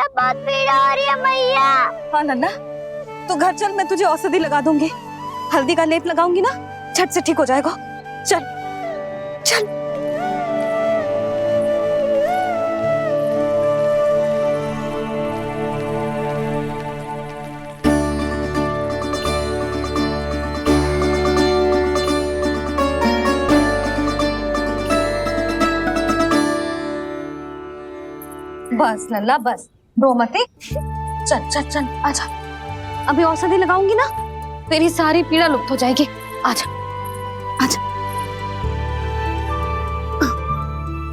मैया बहुत पीड़ा हो रही है मैया। हाँ नन्ना, तू घर चल, मैं तुझे औषधि लगा दूंगी। हल्दी का लेप लगाऊंगी ना, झट से ठीक हो जाएगा। चल चल। बस लल्ला बस, रो मत। चल चल चल, आजा। अभी औषधि लगाऊंगी ना, तेरी सारी पीड़ा लुप्त हो जाएगी। आजा आजा,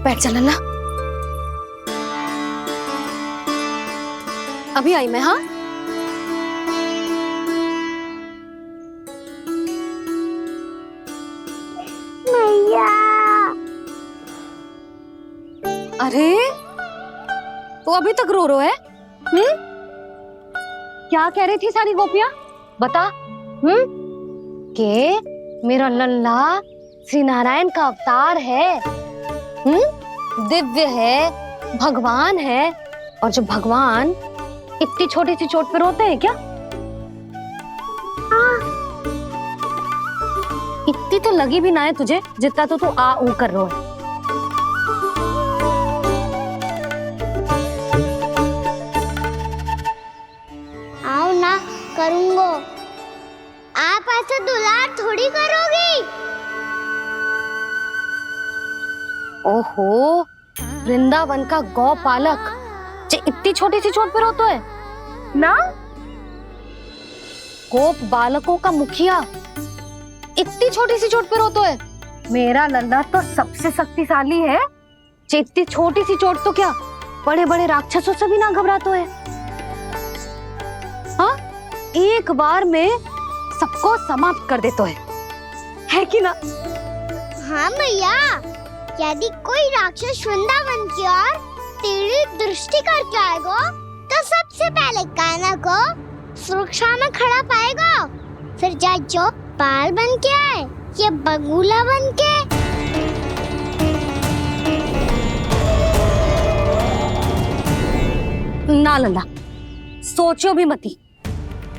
बैठ जा लल्ला। अभी आई मैं। हाँ मैया। अरे तू अभी तक रो रो है? क्या कह रही थी सारी गोपियां? बता। के मेरा लल्ला श्री नारायण का अवतार है, दिव्य है, भगवान है। और जब भगवान इतनी छोटी सी चोट पे रोते हैं क्या? इतनी तो लगी भी ना है तुझे, जितना तो तू आ ऊ कर रो है। आओ ना, करूंगो। आप ऐसा दुलार थोड़ी करोगी। ओहो, वृंदावन का गौपालक जे इतनी छोटी सी चोट पे रोता है ना? गोप बालकों का मुखिया इतनी छोटी सी चोट पे रोता है? मेरा लल्ला तो सबसे शक्तिशाली है। जे इतनी छोटी सी चोट तो क्या, बड़े बड़े राक्षसों से भी ना घबराता है। हाँ, एक बार में सबको समाप्त कर देता है कि ना? हाँ मैया, यदि कोई राक्षस वृंदावन की ओर टेढ़ी दृष्टि करके आएगा तो सबसे पहले कान्हा को सुरक्षा में खड़ा पाएगा। फिर चाहे जो बाल बन के आए या बगुला बन के। ना लल्ला, सोचो भी मती।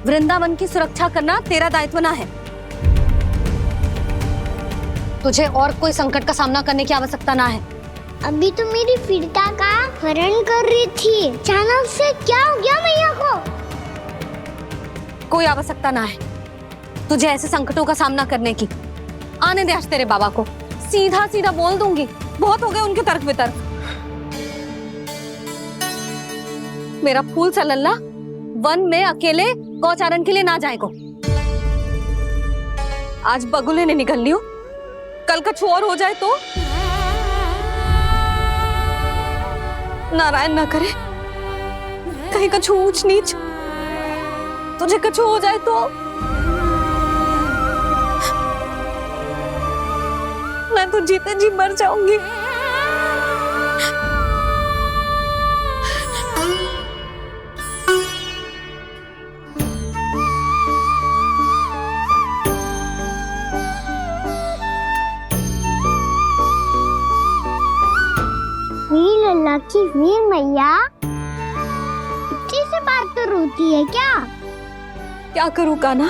वृंदावन की सुरक्षा करना तेरा दायित्व ना है। तुझे और कोई संकट का सामना करने की आवश्यकता ना है। अभी तो मेरी पीड़िता का हरण कर रही थी, अचानक से क्या हो गया मैया को? कोई आवश्यकता ना है तुझे ऐसे संकटों का सामना करने की। आने दे आज तेरे बाबा को, सीधा सीधा बोल दूंगी। बहुत हो गए उनके तर्क वितर्क। मेरा फूल सा लल्ला वन में अकेले गौचारण के लिए ना जाएगो। आज बगुले ने निकल लियो, कल का और हो जाए तो? नारायण ना करे, कहीं कछु ऊंच नीच तुझे कछु हो जाए तो? मैं तो जीते जी मर जाऊंगी। लल्ला की वीर मैया इतनी सी बात तो रोती है क्या? क्या करूं कान्हा,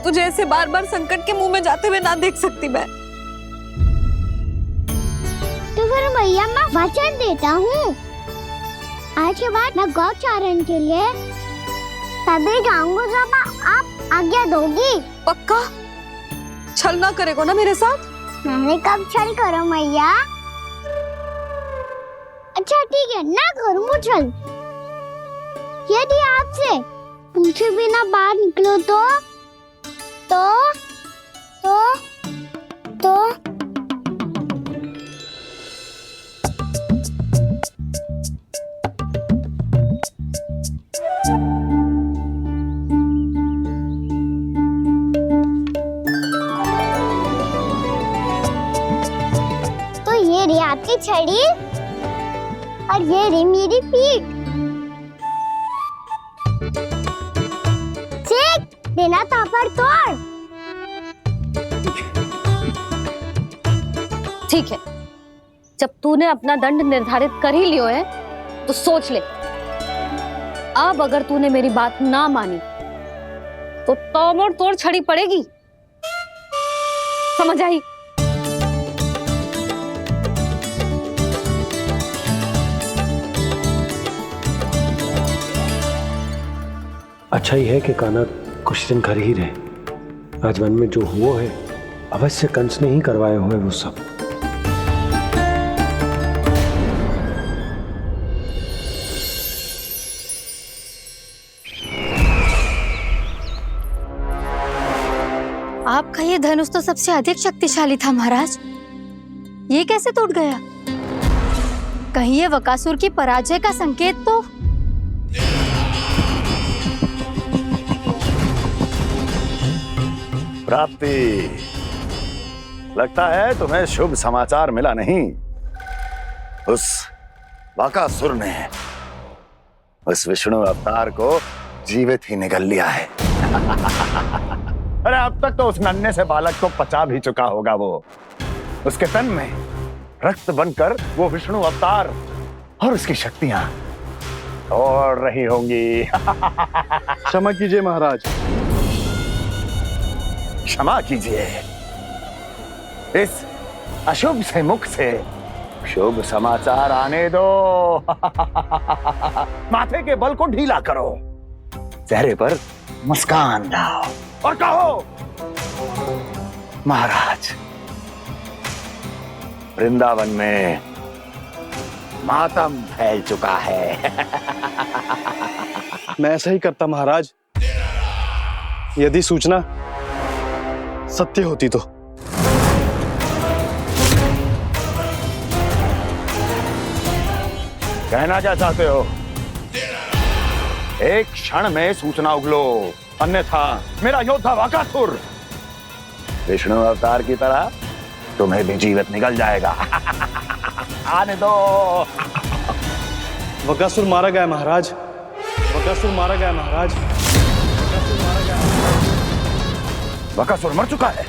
तुझे ऐसे बार बार संकट के मुंह में जाते हुए ना देख सकती मैं। तो फिर मैया मैं वचन देता हूँ, आज के बाद मैं गौचारण के लिए तभी जाऊंगा जब आप आज्ञा दोगी। पक्का? छल ना करेगा ना मेरे साथ? मैंने कब छल करो मैया? अच्छा ठीक है, ना करूंगा छल। यदि आपसे पूछे बिना बाहर निकलो तो ये रही आपकी छड़ी और ये रही मेरी पीठ। चेक देना था पर तोड़। ठीक है, जब तूने अपना दंड निर्धारित कर ही लियो है तो सोच ले, अब अगर तूने मेरी बात ना मानी तो तोड़ तोड़ छड़ी पड़ेगी, समझ आई? अच्छा ही है कि कान्हा कुछ दिन घर ही रहे। आज वन में जो हुआ है अवश्य कंस ने ही करवाए हुए वो सब। आपका ये धनुष तो सबसे अधिक शक्तिशाली था महाराज, ये कैसे टूट गया? कहीं ये बकासुर की पराजय का संकेत तो? प्राप्ति, लगता है तुम्हें शुभ समाचार मिला नहीं। उस बकासुर ने उस विष्णु अवतार को जीवित ही निगल लिया है। अरे अब तक तो उस नन्हे से बालक को पचा भी चुका होगा वो। उसके तन में रक्त बनकर वो विष्णु अवतार और उसकी शक्तियां और रही होंगी। क्षमा कीजिए महाराज। क्षमा कीजिए, इस अशुभ से मुख से शुभ समाचार आने दो। माथे के बल को ढीला करो, चेहरे पर मुस्कान लाओ और कहो, महाराज, वृंदावन में मातम फैल चुका है। मैं ऐसा ही करता महाराज, यदि सूचना सत्य होती तो। कहना क्या चाहते हो? एक क्षण में सूचना उगलो, अन्यथा मेरा योद्धा बकासुर विष्णु अवतार की तरह तुम्हें भी जीवित निकल जाएगा। आने दो। बकासुर मारा गया महाराज, बकासुर मारा गया महाराज, बकासुर मारा गया। बकासुर मर चुका है?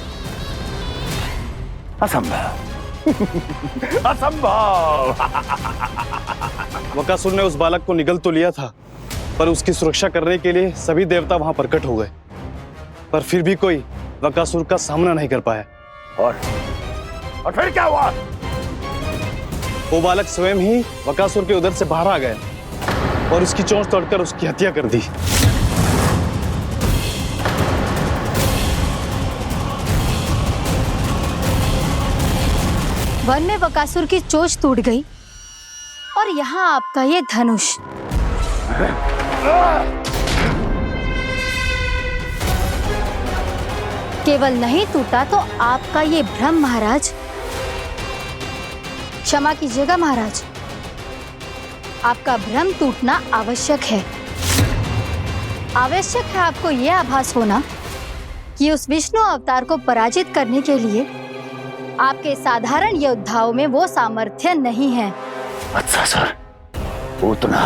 असंभव। असंभव। बकासुर ने उस बालक को निगल तो लिया था, पर उसकी सुरक्षा करने के लिए सभी देवता वहां प्रकट हो गए, पर फिर भी कोई बकासुर का सामना नहीं कर पाया। और फिर क्या हुआ? वो बालक स्वयं ही बकासुर के उदर से बाहर आ गया और उसकी चोंच तोड़कर उसकी हत्या कर दी। वन में बकासुर की चोंच टूट गई और यहाँ आपका ये धनुष। केवल नहीं टूटा तो आपका ये भ्रम महाराज। क्षमा कीजिएगा महाराज, आपका भ्रम टूटना आवश्यक है। आवश्यक है आपको यह आभास होना कि उस विष्णु अवतार को पराजित करने के लिए आपके साधारण योद्धाओं में वो सामर्थ्य नहीं है। अच्छा सर, उतना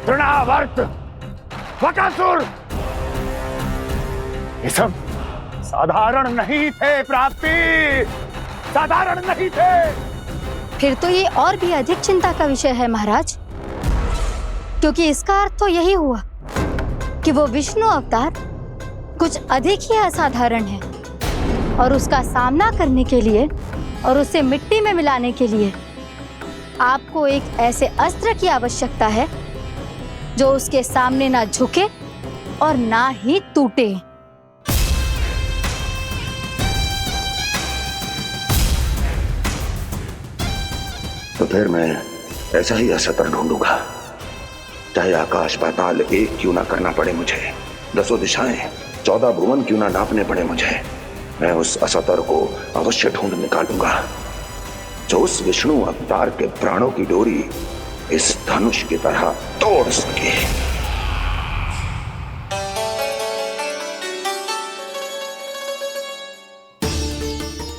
तृणावर्त बकासुर ये सब साधारण नहीं थे प्राप्ति, साधारण नहीं थे। फिर तो ये और भी अधिक चिंता का विषय है महाराज, क्योंकि इसका अर्थ तो यही हुआ कि वो विष्णु अवतार कुछ अधिक ही असाधारण है और उसका सामना करने के लिए और उसे मिट्टी में मिलाने के लिए आपको एक ऐसे अस्त्र की आवश्यकता है जो उसके सामने ना झुके और ना ही टूटे। तो फिर मैं ऐसा ही असत्र ढूंढूंगा, चाहे आकाश पाताल एक क्यों ना करना पड़े मुझे, 10 दिशाएं 14 भुवन क्यों ना नापने पड़े मुझे। मैं उस असतर को अवश्य ढूंढ निकालूंगा जो उस विष्णु अवतार के प्राणों की डोरी इस धनुष की तरह तोड़ सके।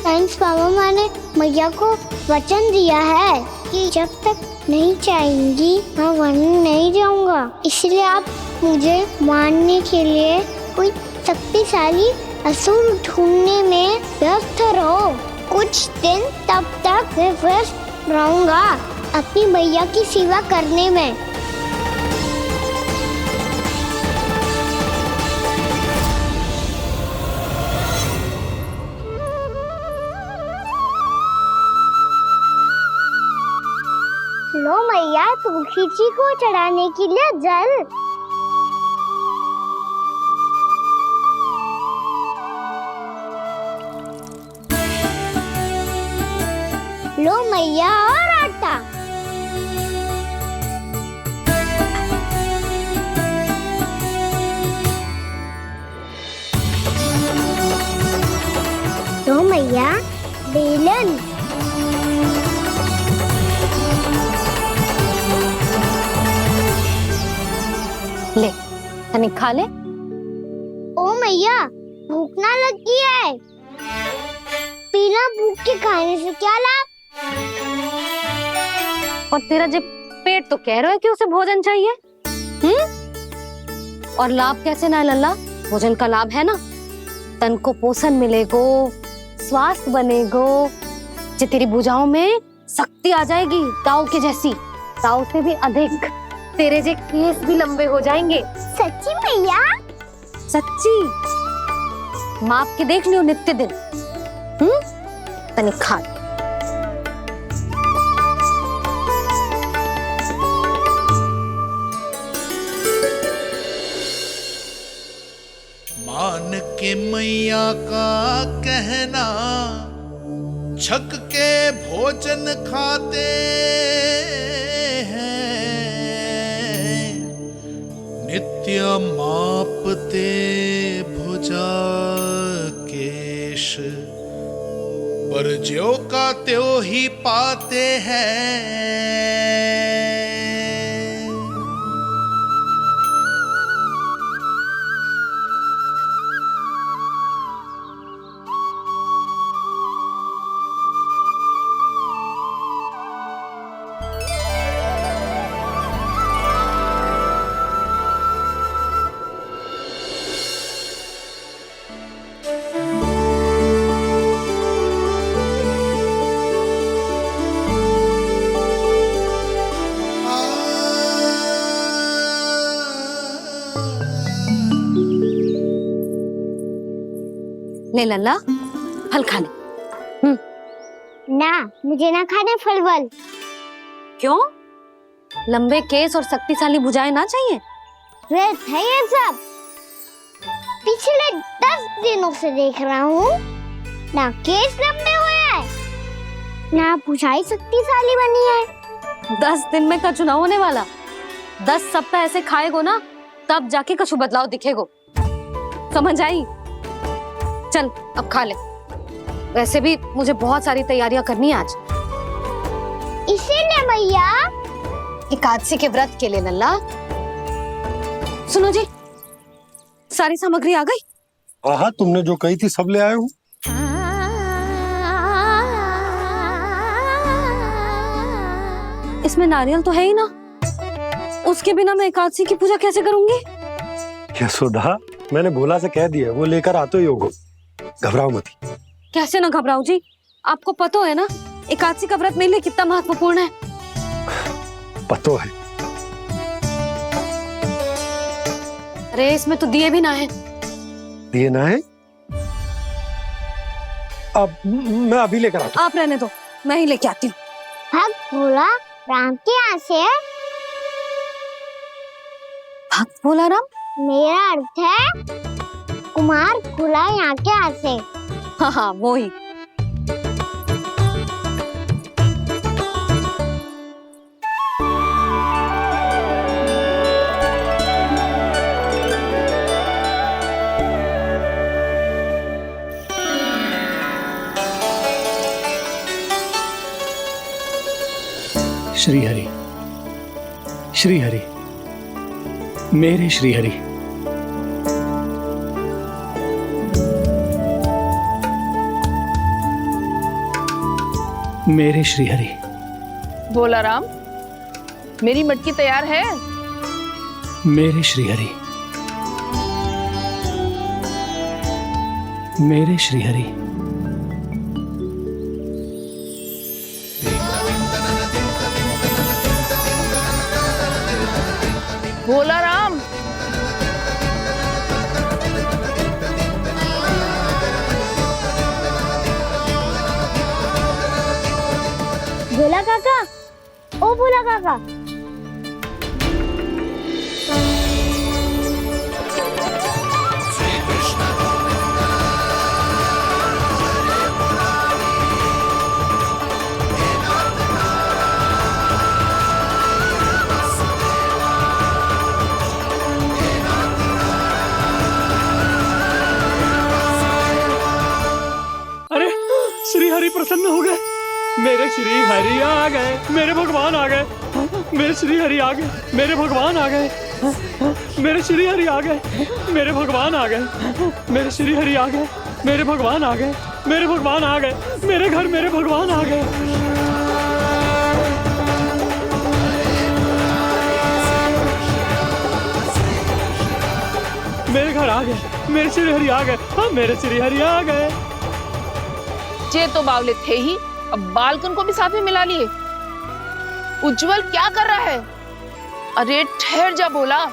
थैंक्स पापा, मैंने मैया को वचन दिया है कि जब तक नहीं चाहेंगी मैं वन नहीं जाऊंगा, इसलिए आप मुझे मारने के लिए कोई शक्तिशाली असुर ढूंढने में व्यस्त रहो। कुछ दिन तब तक मैं व्यस्त रहूंगा। अपनी मैया की सेवा करने में। लो मैया, तुलसी जी को चढ़ाने के लिए जल। लो मैया, और आटा। लो मैया, बेलन। ले तनिक खा ले। ओ मैया, भूख ना लगी है। बिना भूख के खाने से क्या लाभ? और तेरा जब पेट तो कह रहा है कि उसे भोजन चाहिए। और लाभ कैसे ना है लल्ला? भोजन का लाभ है ना, तन को पोषण मिलेगो, स्वास्थ्य बनेगो, जो तेरी भुजाओं में शक्ति आ जाएगी, ताऊ के जैसी, ताऊ से भी अधिक। तेरे जे केस भी लंबे हो जाएंगे। सच्ची मैया? सच्ची। माप के देख लियो नित्य दिन। तनिक खा। मान के मैया का कहना, छक के भोजन खाते हैं, नित्य मापते भुजा केश, पर ज्यो का त्यों ही पाते हैं। ले लल्ला, फल खा ले। ना, मुझे ना खाने फल वल। क्यों? लंबे केस और शक्तिशाली भुजाएं ना चाहिए? व्यर्थ है ये सब। पिछले 10 दिनों से देख रहा हूँ, ना केस लंबे हुए हैं, ना भुजाएं शक्तिशाली बनी है। 10 दिन में कछु ना होने वाला। 10 सप्ताह ऐसे खाएगो ना, तब जाके कछु बदलाव दिखेगो। समझ आई? चल अब खा ले। वैसे भी मुझे बहुत सारी तैयारियां करनी है आज। इसीलिए मैया, एकादशी के व्रत के लिए लल्ला। सुनो जी, सारी सामग्री आ गई? हाँ, तुमने जो कही थी सब ले आए हूँ। इसमें नारियल तो है ही ना, उसके बिना मैं एकादशी की पूजा कैसे करूंगी? यशोदा, मैंने भोला से कह दिया, वो लेकर आते ही होगा। घबराओ मत। कैसे ना घबराओ जी, आपको पता है ना एकादशी का व्रत मेरे लिए कितना महत्वपूर्ण है। पतो है। अरे इसमें तो दिए भी ना है। दिए ना है? अब मैं अभी लेकर आता हूँ। आप रहने दो, मैं ही लेके आती हूँ। भक्त भोला राम के यहाँ से है? भक्त भोला राम? मेरा अर्थ है कुमार भोला यहाँ के यहाँ से। हाँ हाँ, वो ही। श्री हरि, श्री हरि, मेरे श्री हरि। मेरे श्री हरि। भोला राम, मेरी मटकी तैयार है? मेरे श्री हरि। मेरे श्री हरि। भोला राम। भोला काका, ओ भोला काका। अरे श्री हरि प्रसन्न हो गए, मेरे श्री हरि आ गए, मेरे भगवान आ गए, मेरे श्री हरि आ गए, मेरे भगवान आ गए, मेरे श्री हरि आ गए, मेरे भगवान आ गए, मेरे श्री हरि आ गए, मेरे भगवान आ गए, मेरे भगवान आ गए, मेरे घर मेरे भगवान आ गए। मेरे घर आ गए, मेरे श्री हरि आ गए, हाँ मेरे श्री हरि आ गए। ये तो बावले थे ही, अब बालकन को भी साथ में मिला लिए। उज्जवल क्या कर रहा है? अरे ठहर जा भोला।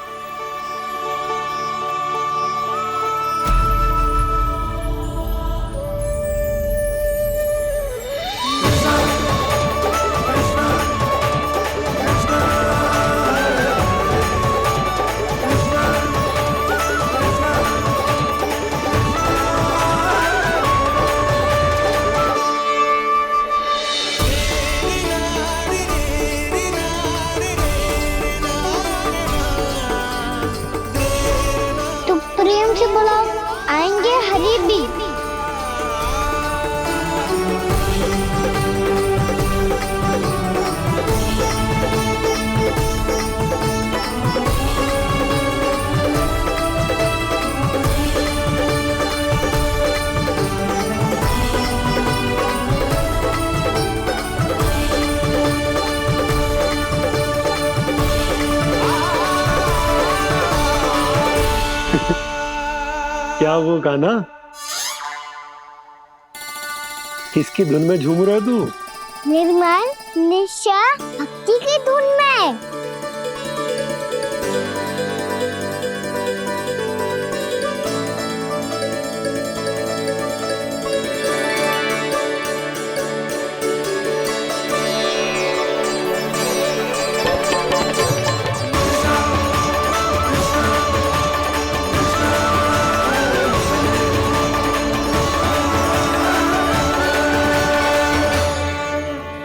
तुम प्रेम से बुलाओ, आएंगे हरि भी। क्या वो गाना? किसकी धुन में झूम रहा तू? निर्मल निशा भक्ति की धुन में।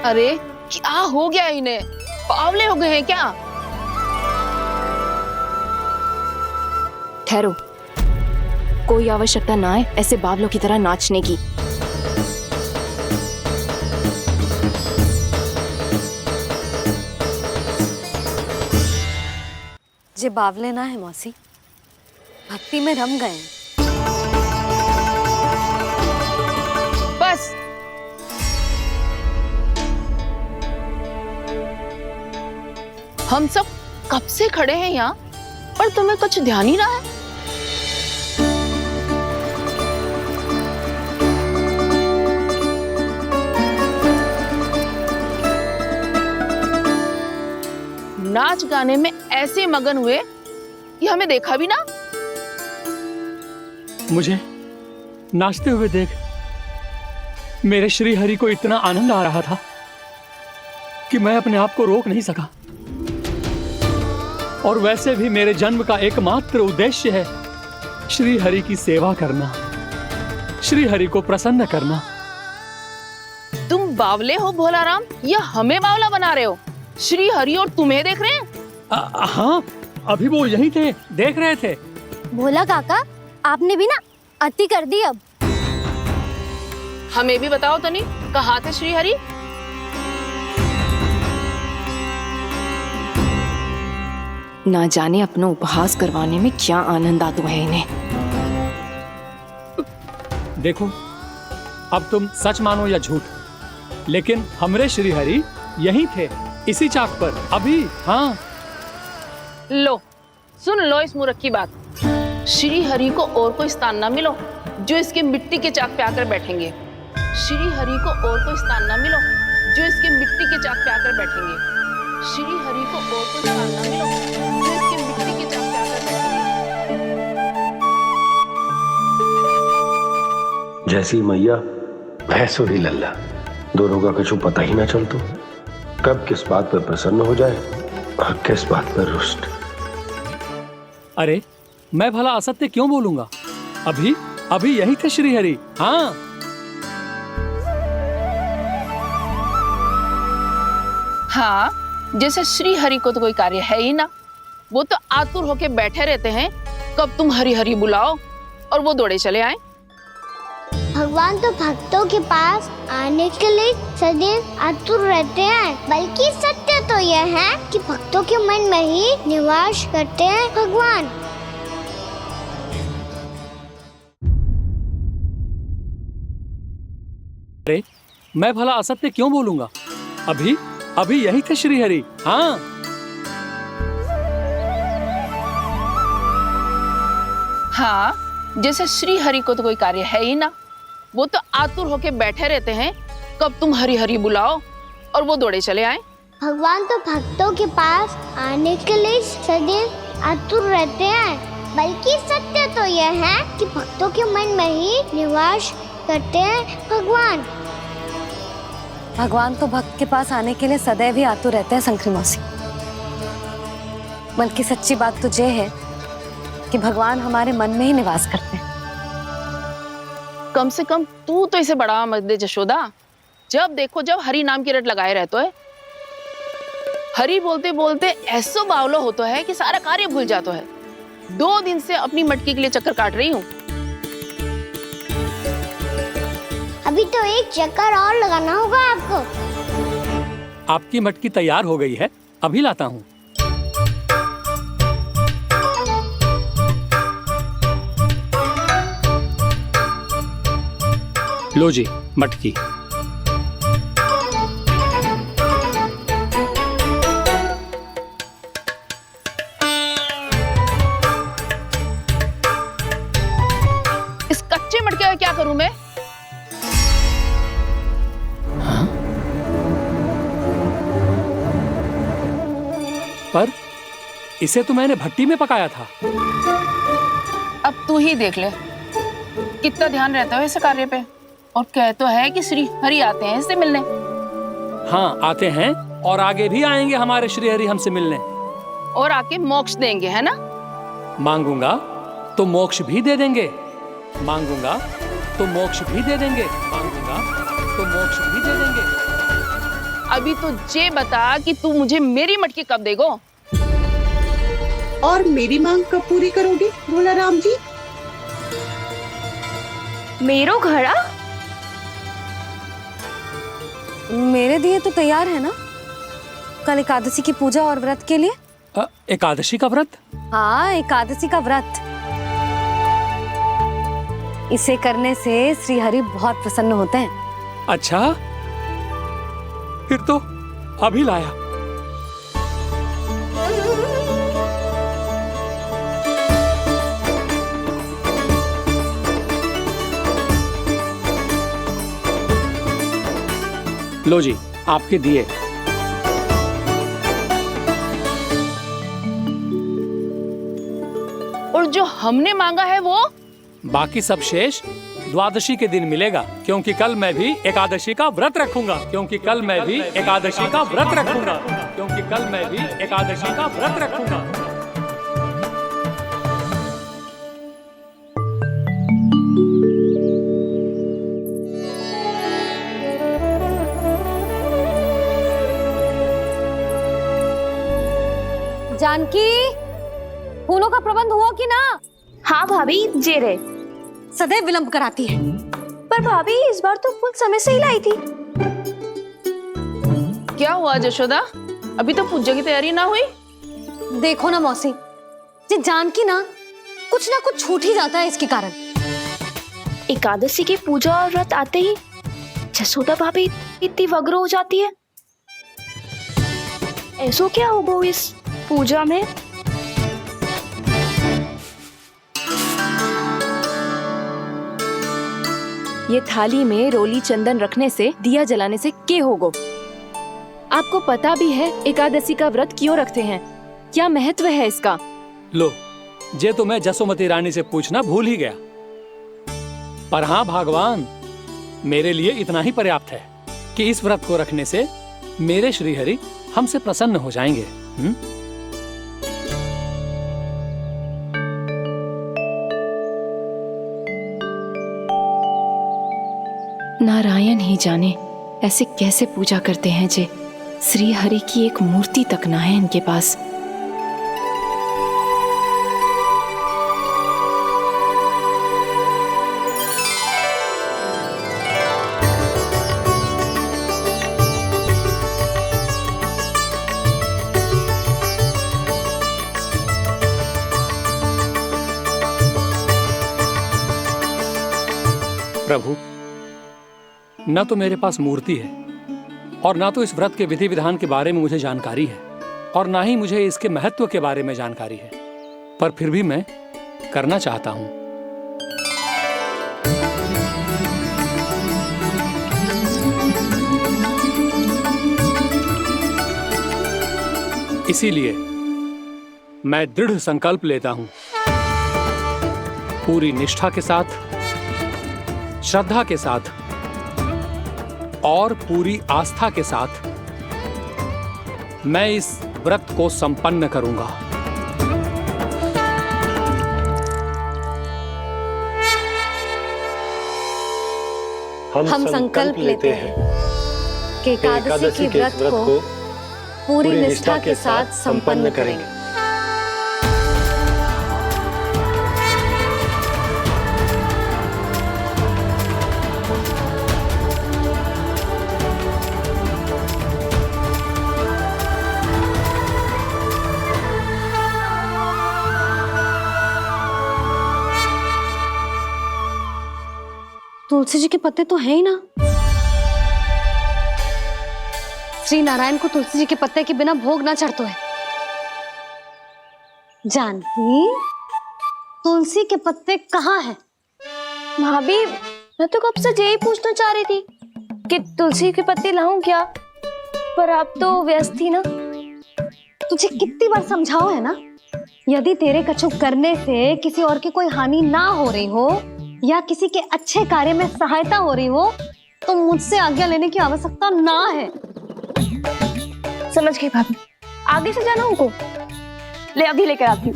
अरे क्या हो गया इन्हें? पावले हो गए हैं क्या? ठहरो, कोई आवश्यकता ना है ऐसे बावलों की तरह नाचने की। जे बावले ना है मौसी, भक्ति में रम गए हैं। बस हम सब कब से खड़े हैं यहाँ, पर तुम्हें कुछ ध्यान ही ना है। नाच गाने में ऐसे मगन हुए कि हमें देखा भी ना। मुझे नाचते हुए देख मेरे श्री हरि को इतना आनंद आ रहा था कि मैं अपने आप को रोक नहीं सका। और वैसे भी मेरे जन्म का एकमात्र उद्देश्य है श्री हरि की सेवा करना, श्री हरि को प्रसन्न करना। तुम बावले हो भोला राम, या हमें बावला बना रहे हो? श्री हरि और तुम्हें देख रहे हैं। हाँ, अभी वो यहीं थे, देख रहे थे। भोला काका, आपने भी ना अति कर दी। अब हमें भी बताओ तनी, कहाँ थे श्री हरि? ना जाने अपना उपहास करवाने में क्या आनंद आता है इन्हें। देखो, अब तुम सच मानो या झूठ, लेकिन हमरे श्री हरि यहीं थे, इसी चाक पर अभी। हाँ, लो सुन लो इस मूर्ख की बात। श्री हरि को और कोई स्थान ना मिलो जो इसके मिट्टी के चाक पे आकर बैठेंगे। श्री हरि को और कोई स्थान ना मिलो जो इसके मिट्टी के चाक पे आकर बैठेंगे। श्री हरि को और कोई स्थान ना मिलो जो इसके मिट्टी जैसी मैया वैसो ही लल्ला, दोनों का कुछ पता ही ना चल तो कब किस बात पर प्रसन्न हो जाए और किस बात पर रुष्ट। अरे मैं भला असत्य क्यों बोलूंगा? अभी अभी यही थे श्रीहरि। हाँ, हाँ, जैसे श्री हरि को तो कोई कार्य है ही ना, वो तो आतुर होके बैठे रहते हैं कब तुम हरि हरि बुलाओ और वो दौड़े चले आए। भगवान तो भक्तों के पास आने के लिए सदैव आतुर रहते हैं, बल्कि सत्य तो यह है कि भक्तों के मन में ही निवास करते हैं भगवान। अरे मैं भला असत्य क्यों बोलूंगा? अभी अभी यही थे श्रीहरि। हाँ, हाँ, जैसे श्री हरि को तो कोई कार्य है ही ना, वो तो आतुर होके बैठे रहते हैं कब तुम हरि हरि बुलाओ और वो दौड़े चले आए। भगवान तो भक्तों के पास आने के लिए सदैव आतुर रहते हैं, बल्कि सत्य तो यह है कि भक्तों के मन में ही निवास करते हैं भगवान। भगवान तो भक्त के पास आने के लिए सदैव ही आतुर रहते हैं शंकरी मौसी। बल्कि सच्ची बात तो ये है कि भगवान हमारे मन में ही निवास करते हैं। कम से कम तू तो इसे बढ़ावा मत दे जशोदा। जब देखो जब हरि नाम की रट लगाए रहते है। हरि बोलते बोलते ऐसो बावलो होता है कि सारा कार्य भूल जाता है। 2 दिन से अपनी मटकी के लिए चक्कर काट रही हूँ। अभी तो एक चक्कर और लगाना होगा आपको। आपकी मटकी तैयार हो गई है, अभी लाता हूँ। लो जी मटकी। इस कच्चे मटके का क्या करूं मैं? पर इसे तो मैंने भट्टी में पकाया था। अब तू ही देख ले कितना ध्यान रहता है इस कार्य पे। और कह तो है कि श्री हरि आते हैं इससे मिलने। हाँ आते हैं और आगे भी आएंगे हमारे श्रीहरि हमसे मिलने। और आके मोक्ष देंगे, है ना? मांगूंगा तो मोक्ष भी दे देंगे, मांगूंगा तो मोक्ष भी दे देंगे, मांगूंगा तो मोक्ष भी दे देंगे। अभी तो ये बता कि तू मुझे मेरी मटकी कब देगो? और मेरी मांग कब पूरी करोगे भोला राम जी? मेरो घड़ा मेरे दिए तो तैयार है ना, कल एकादशी की पूजा और व्रत के लिए। एकादशी का व्रत? हाँ, एकादशी का व्रत। इसे करने से श्री हरि बहुत प्रसन्न होते हैं। अच्छा, फिर तो अभी लाया। लो जी आपके दिए। और जो हमने मांगा है वो? बाकी सब शेष द्वादशी के दिन मिलेगा, क्योंकि कल मैं भी एकादशी का व्रत रखूंगा, क्योंकि कल मैं भी एकादशी का व्रत रखूंगा, क्योंकि कल मैं भी एकादशी का व्रत रखूंगा। जानकी, फूलों का प्रबंध हुआ कि ना? हाँ भाभी, जे रे। सदैव विलंब कराती है। पर भाभी इस बार तो फूल समय से ही लाई थी। क्या हुआ जशोदा? अभी तो पूजा की तैयारी ना हुई? देखो ना मौसी, ये जानकी ना कुछ छूट ही जाता है इसके कारण। एकादशी की पूजा और व्रत आते ही जसोदा भाभी इतनी वग्र हो जाती है। ऐसो क्या होगा इस पूजा में? ये थाली में रोली चंदन रखने से, दिया जलाने से के होगो? आपको पता भी है एकादशी का व्रत क्यों रखते हैं? क्या महत्व है इसका? लो, जे तो मैं जसोमती रानी से पूछना भूल ही गया। पर हाँ भगवान, मेरे लिए इतना ही पर्याप्त है कि इस व्रत को रखने से मेरे श्रीहरि हमसे प्रसन्न हो जाएंगे। नारायण ही जाने ऐसे कैसे पूजा करते हैं जे श्री हरि की एक मूर्ति तक ना है इनके पास। प्रभु, न तो मेरे पास मूर्ति है और ना तो इस व्रत के विधि विधान के बारे में मुझे जानकारी है और ना ही मुझे इसके महत्व के बारे में जानकारी है, पर फिर भी मैं करना चाहता हूं। इसीलिए मैं दृढ़ संकल्प लेता हूं, पूरी निष्ठा के साथ, श्रद्धा के साथ और पूरी आस्था के साथ मैं इस व्रत को संपन्न करूंगा। हम संकल्प लेते हैं कि एकादशी के व्रत को पूरी निष्ठा के साथ संपन्न करेंगे। तुलसी जी के पत्ते तो हैं ही ना। श्री नारायण को तुलसी जी के पत्ते के बिना भोग ना चढ़तो है। जानकी, तुलसी के पत्ते कहाँ हैं? भाभी, मैं तो कब से यही पूछना चाह रही थी कि तुलसी के पत्ते लाऊं क्या, पर आप तो व्यस्त थी ना। तुझे कितनी बार समझाओ है ना, यदि तेरे कछु करने से किसी और की कोई हानि ना हो रही हो या किसी के अच्छे कार्य में सहायता हो रही हो तो मुझसे आज्ञा लेने की आवश्यकता ना है। समझ गई भाभी, आगे से जाना उनको ले, अभी लेकर आती हूँ।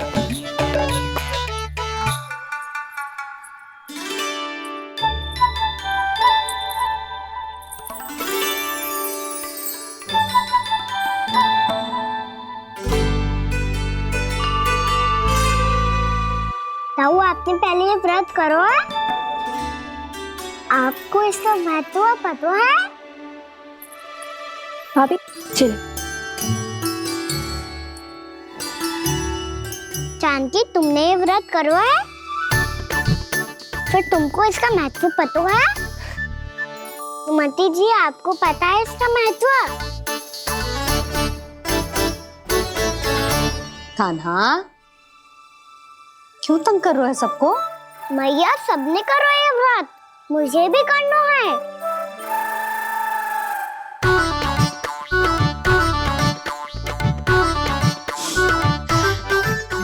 ताऊ, आपने पहले ये व्रत करो है? आपको इसका महत्व पता है? भाभी चल। जानकी, तुमने ये व्रत करो है, फिर तुमको इसका महत्व पता है? सुमति जी, आपको पता है इसका महत्व? कान्हा, क्यों तंग कर रहे हो सबको? मैया, सबने करो ये व्रत, मुझे भी करना है।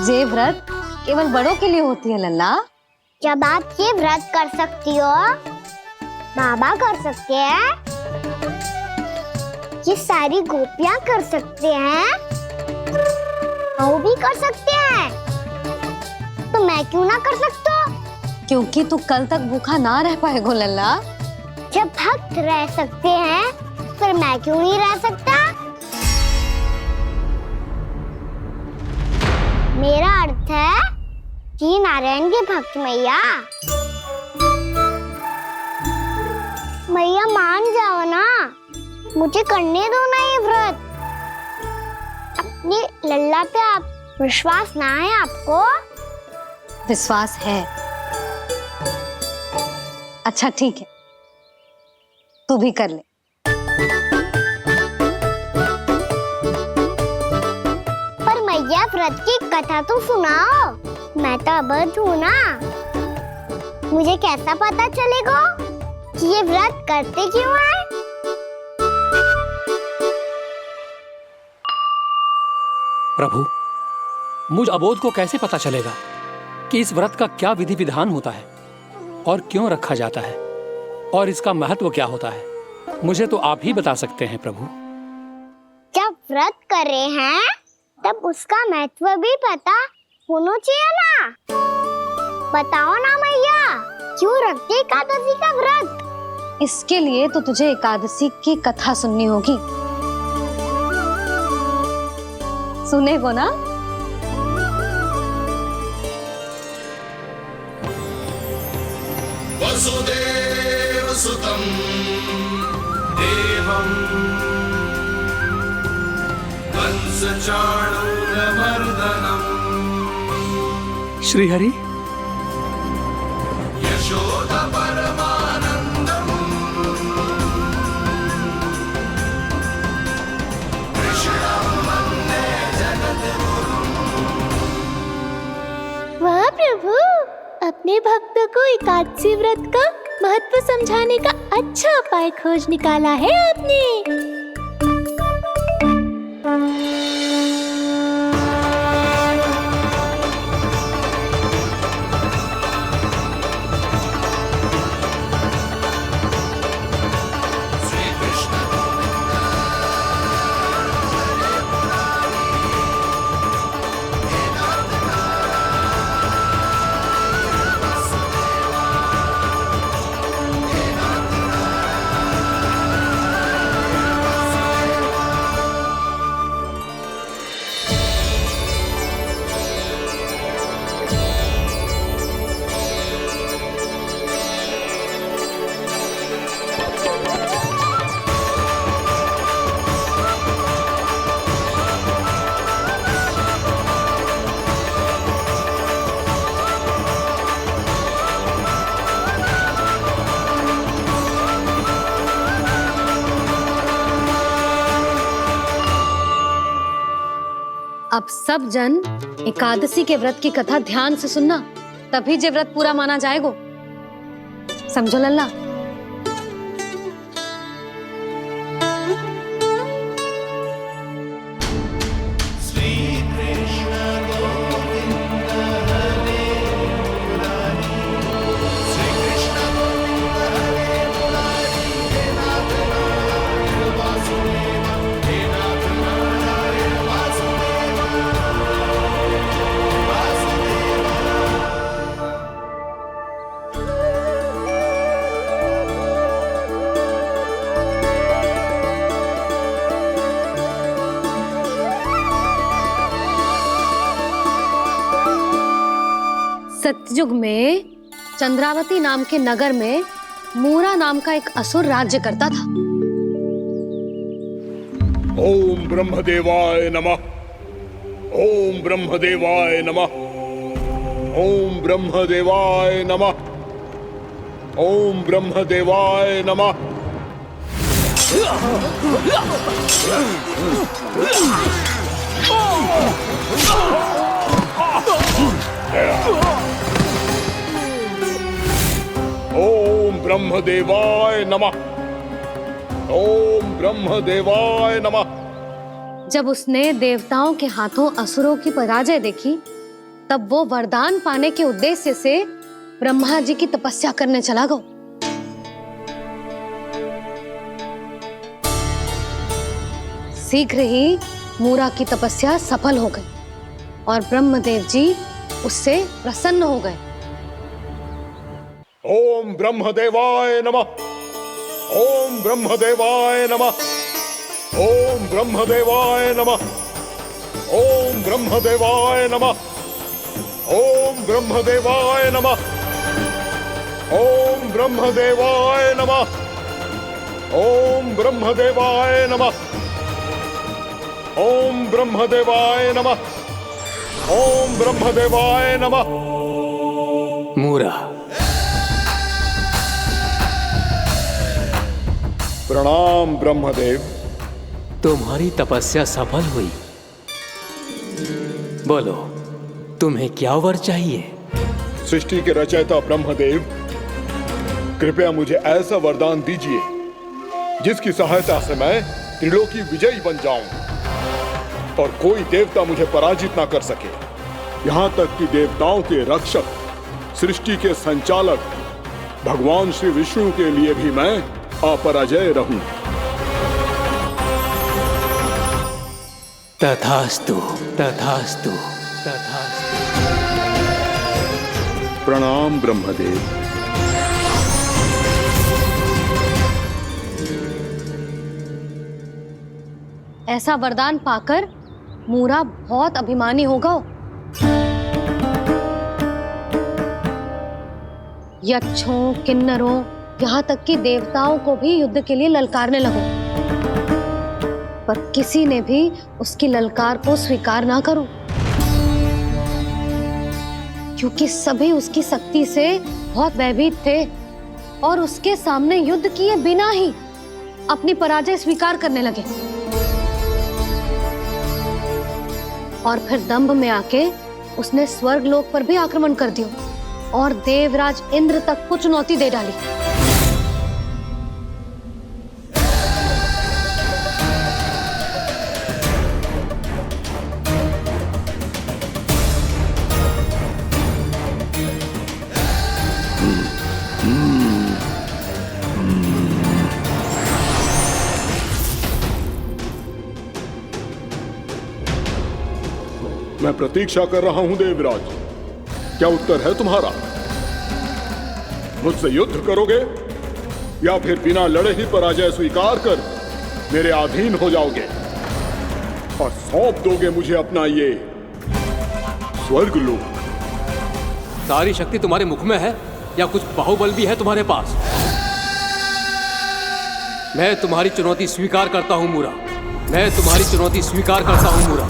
ये व्रत केवल बड़ों के लिए होती है लल्ला। जब आप ये व्रत कर सकती हो, बाबा कर सकते हैं, ये सारी गोपियां कर सकते हैं, वो भी कर सकते हैं, तो मैं क्यों ना कर सकता? क्योंकि तू कल तक भूखा ना रह पाएगा लल्ला। जब भक्त रह सकते हैं, फिर मैं क्यों नहीं रह सकता? मेरा अर्थ है कि नारायण के भक्त मैया, मैया मान जाओ ना, मुझे करने दो ना ये व्रत। अपनी लल्ला पे आप विश्वास ना है आपको? विश्वास है। अच्छा ठीक है, तू भी कर ले। पर मैया, व्रत की कथा तो सुनाओ, मैं तो अबध हूँ ना। मुझे कैसा पता चलेगा कि ये व्रत करते क्यों है? प्रभु, मुझ अबोध को कैसे पता चलेगा कि इस व्रत का क्या विधि विधान होता है? और क्यों रखा जाता है और इसका महत्व क्या होता है, मुझे तो आप ही बता सकते हैं प्रभु। जब व्रत कर रहे हैं तब उसका महत्व भी पता होना चाहिए ना। बताओ ना मैया, क्यों रखते एकादशी का व्रत? इसके लिए तो तुझे एकादशी की कथा सुननी होगी। सुनेगो ना? वसुदेव सुतं देवं कंसचाणूरमर्दनम् श्रीहरि, यशोदा परमानन्दम् कृष्णं वन्दे जगद्गुरुम्। वाह प्रभु, अपने भक्तों को एकादशी व्रत का महत्व समझाने का अच्छा उपाय खोज निकाला है आपने। अब सब जन एकादशी के व्रत की कथा ध्यान से सुनना, तभी जे व्रत पूरा माना जाएगा। समझो लल्ला? सतयुग में चंद्रावती नाम के नगर में मूरा नाम का एक असुर राज्य करता था। ओम ब्रह्मदेवाय नमः। ओम ब्रह्मदेवाय नमः। ओम ब्रह्मदेवाय नमः। ओम ब्रह्मदेवाय नमः। ओम ब्रह्मदेवाय नमः। ओम ब्रह्मदेवाय नमः। जब उसने देवताओं के हाथों असुरों की पराजय देखी, तब वो वरदान पाने के उद्देश्य से ब्रह्मा जी की तपस्या करने चला गया। शीघ्र ही मूरा की तपस्या सफल हो गई और ब्रह्मदेव जी उससे प्रसन्न हो गए। ओम ब्रह्मदेवाय नमः। ओम ब्रह्मदेवाय नमः। ओम ब्रह्मदेवाय नमः। ओम ब्रह्मदेवाय नमः। ओम ब्रह्मदेवाय नमः। ओम ब्रह्मदेवाय नमः। ओम ब्रह्मदेवाय नमः। ओम ब्रह्मदेवाय नमः। ओम ब्रह्मदेवाय नमः। मूरा, प्रणाम ब्रह्मदेव। तुम्हारी तपस्या सफल हुई। बोलो, तुम्हें क्या वर चाहिए? सृष्टि के रचयिता ब्रह्मदेव, कृपया मुझे ऐसा वरदान दीजिए जिसकी सहायता से मैं त्रिलोकी विजयी बन जाऊं और कोई देवता मुझे पराजित ना कर सके। यहाँ तक कि देवताओं के रक्षक, सृष्टि के संचालक भगवान श्री विष्णु के लिए भी मैं अपराजय रहूं। तथास्तु तथास्तु तथास्तु। प्रणाम ब्रह्मदेव। ऐसा वरदान पाकर मूरा बहुत अभिमानी होगा। यक्षों, किन्नरों, यहाँ तक कि देवताओं को भी युद्ध के लिए ललकारने लगो, पर किसी ने भी उसकी ललकार को स्वीकार ना करो, क्योंकि सभी उसकी शक्ति से बहुत भयभीत थे और उसके सामने युद्ध किए बिना ही अपनी पराजय स्वीकार करने लगे। और फिर दंभ में आके उसने स्वर्ग लोक पर भी आक्रमण कर दिया और देवराज इंद्र तक को चुनौती दे डाली। मैं प्रतीक्षा कर रहा हूं देवराज, क्या उत्तर है तुम्हारा? मुझसे युद्ध करोगे या फिर बिना लड़े ही पराजय स्वीकार कर मेरे अधीन हो जाओगे और सौंप दोगे मुझे अपना ये स्वर्ग लोक? सारी शक्ति तुम्हारे मुख में है या कुछ बाहुबल भी है तुम्हारे पास? मैं तुम्हारी चुनौती स्वीकार करता हूं मूरा, मैं तुम्हारी चुनौती स्वीकार करता हूं मूरा।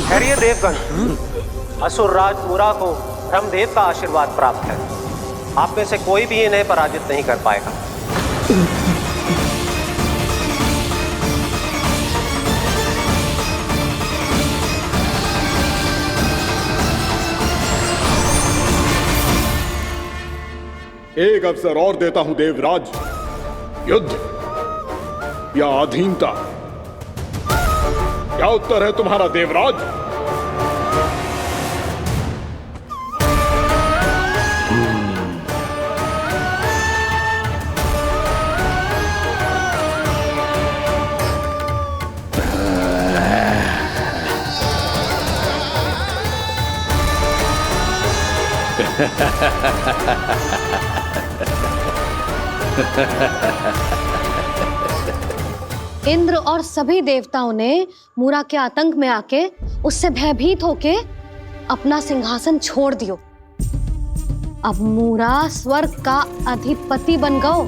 खैरिए देवगण, असुरराज मूरा को ब्रह्मदेव का आशीर्वाद प्राप्त है। आप में से कोई भी इन्हें पराजित नहीं कर पाएगा। एक अवसर और देता हूं देवराज, युद्ध या अधीनता, क्या उत्तर है तुम्हारा देवराज? इंद्र और सभी देवताओं ने मूरा के आतंक में आके उससे भयभीत होके अपना सिंहासन छोड़ दियो। अब मूरा स्वर्ग का अधिपति बन गयो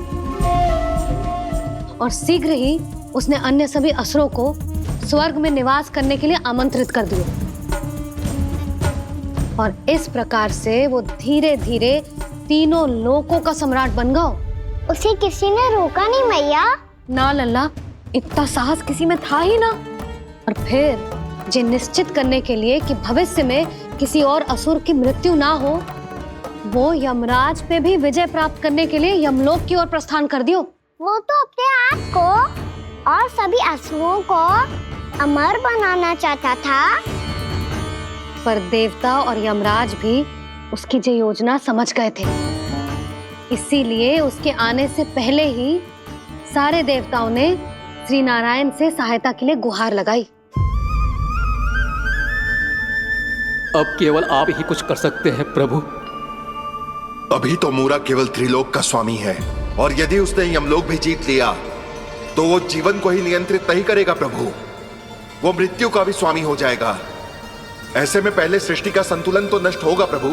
और शीघ्र ही उसने अन्य सभी असुरों को स्वर्ग में निवास करने के लिए आमंत्रित कर दियो। और इस प्रकार से वो धीरे धीरे तीनों लोकों का सम्राट बन गयो। उसे किसी ने रोका नहीं मैया? ना लल्ला, इतना साहस किसी में था ही ना। और फिर ये निश्चित करने के लिए कि भविष्य में किसी और असुर की मृत्यु ना हो, वो यमराज पे भी विजय प्राप्त करने के लिए यमलोक की ओर प्रस्थान कर दियो। वो तो अपने आप को और सभी असुरों को अमर बनाना चाहता था, पर देवता और यमराज भी उसकी ये योजना समझ गए थे। इसीलिए उसके आने से पहले ही सारे देवताओं ने श्री नारायण से सहायता के लिए गुहार लगाई। अब केवल आप ही कुछ कर सकते हैं प्रभु। अभी तो मूरा केवल त्रिलोक का स्वामी है, और यदि उसने यमलोक भी जीत लिया तो वो जीवन को ही नियंत्रित नहीं करेगा प्रभु, वो मृत्यु का भी स्वामी हो जाएगा। ऐसे में पहले सृष्टि का संतुलन तो नष्ट होगा प्रभु,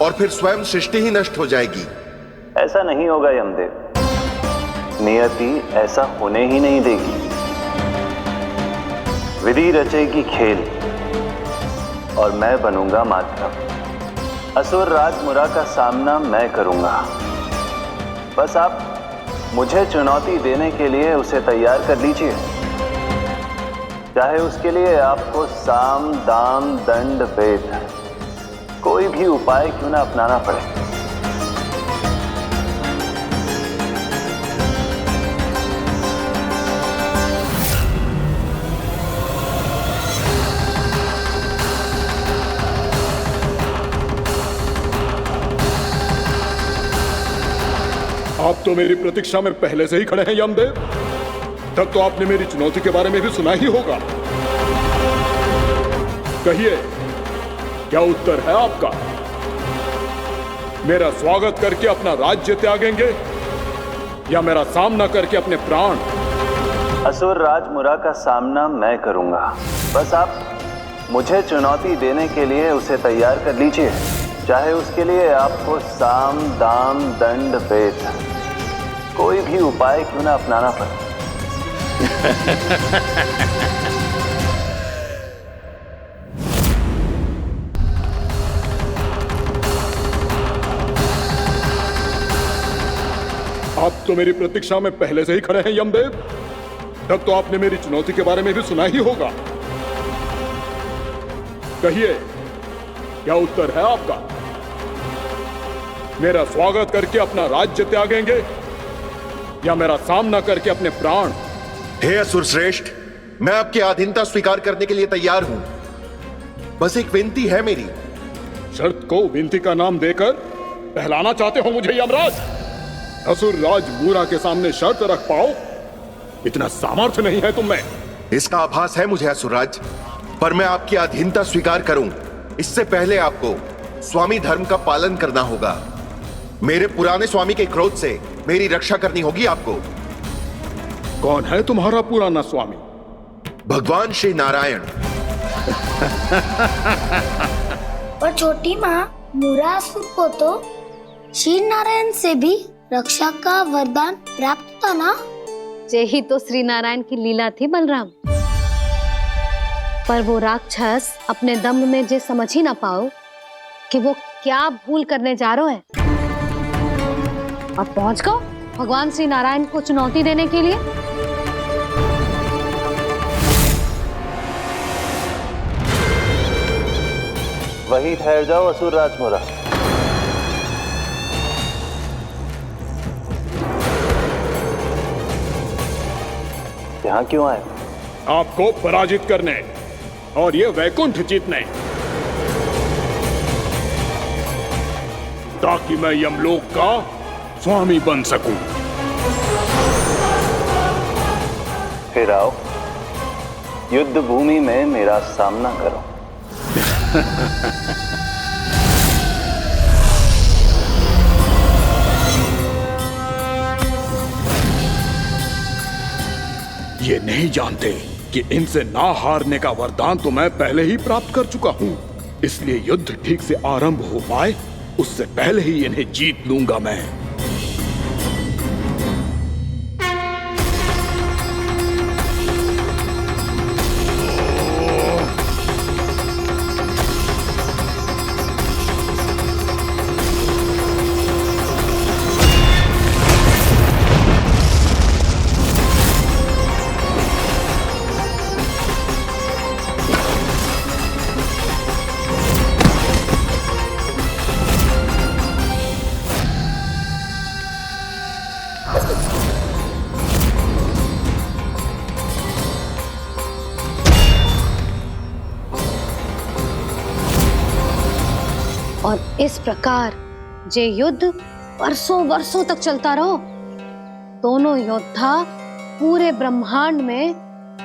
और फिर स्वयं सृष्टि ही नष्ट हो जाएगी। ऐसा नहीं होगा यमदेव, नियति ऐसा होने ही नहीं देगी। विधि रचेगी खेल और मैं बनूंगा माध्यम। असुर राज मुरा का सामना मैं करूंगा। बस आप मुझे चुनौती देने के लिए उसे तैयार कर लीजिए, चाहे उसके लिए आपको साम दाम दंड भेद कोई भी उपाय क्यों ना अपनाना पड़े। आप तो मेरी प्रतीक्षा में पहले से ही खड़े हैं यमदेव, तब तो आपने मेरी चुनौती के बारे में भी सुना ही होगा। कहिए, क्या उत्तर है आपका? मेरा स्वागत करके अपना राज्य त्यागेंगे या मेरा सामना करके अपने प्राण? असुर राज मुरा का सामना मैं करूंगा। बस आप मुझे चुनौती देने के लिए उसे तैयार कर लीजिए, चाहे उसके लिए आपको साम दाम दंड भेद कोई भी उपाय क्यों ना अपनाना पड़े। आप तो मेरी प्रतीक्षा में पहले से ही खड़े हैं यमदेव, तब तो आपने मेरी चुनौती के बारे में भी सुना ही होगा। कहिए, क्या उत्तर है आपका? मेरा स्वागत करके अपना राज्य त्यागेंगे या मेरा सामना करके अपने प्राण? हे असुर श्रेष्ठ, मैं आपकी अधीनता स्वीकार करने के लिए तैयार हूं। बस एक विनती है मेरी। शर्त को विनती का नाम देकर पहलाना चाहते हो मुझे यमराज? असुर राज मूरा के सामने शर्त रख पाओ, इतना सामर्थ्य नहीं है तुम में। इसका आभास है मुझे असुरराज, पर मैं आपकी अधीनता स्वीकार करूं इससे पहले आपको स्वामी धर्म का पालन करना होगा। मेरे पुराने स्वामी के क्रोध से मेरी रक्षा करनी होगी आपको। कौन है तुम्हारा पुराना स्वामी? भगवान श्री नारायण। और छोटी माँ, मूरासुर को तो श्री नारायण से भी रक्षा का वरदान प्राप्त था ना? यही तो श्री नारायण की लीला थी बलराम। पर वो राक्षस अपने दम में जे समझ ही ना पाओ कि वो क्या भूल करने जा रहे हैं, और पहुंच गो भगवान श्री नारायण को चुनौती देने के लिए। वही ठहर जाओ असुर राज मुरा। यहाँ क्यों आए? आपको पराजित करने और ये वैकुंठ जीतने, ताकि मैं यमलोक का स्वामी बन सकूं। फिर आओ, युद्ध भूमि में मेरा सामना करो। ये नहीं जानते कि इनसे ना हारने का वरदान तो मैं पहले ही प्राप्त कर चुका हूं, इसलिए युद्ध ठीक से आरंभ हो पाए उससे पहले ही इन्हें जीत लूंगा मैं। और इस प्रकार जे युद्ध वर्षों वर्षों तक चलता रहो। दोनों योद्धा पूरे ब्रह्मांड में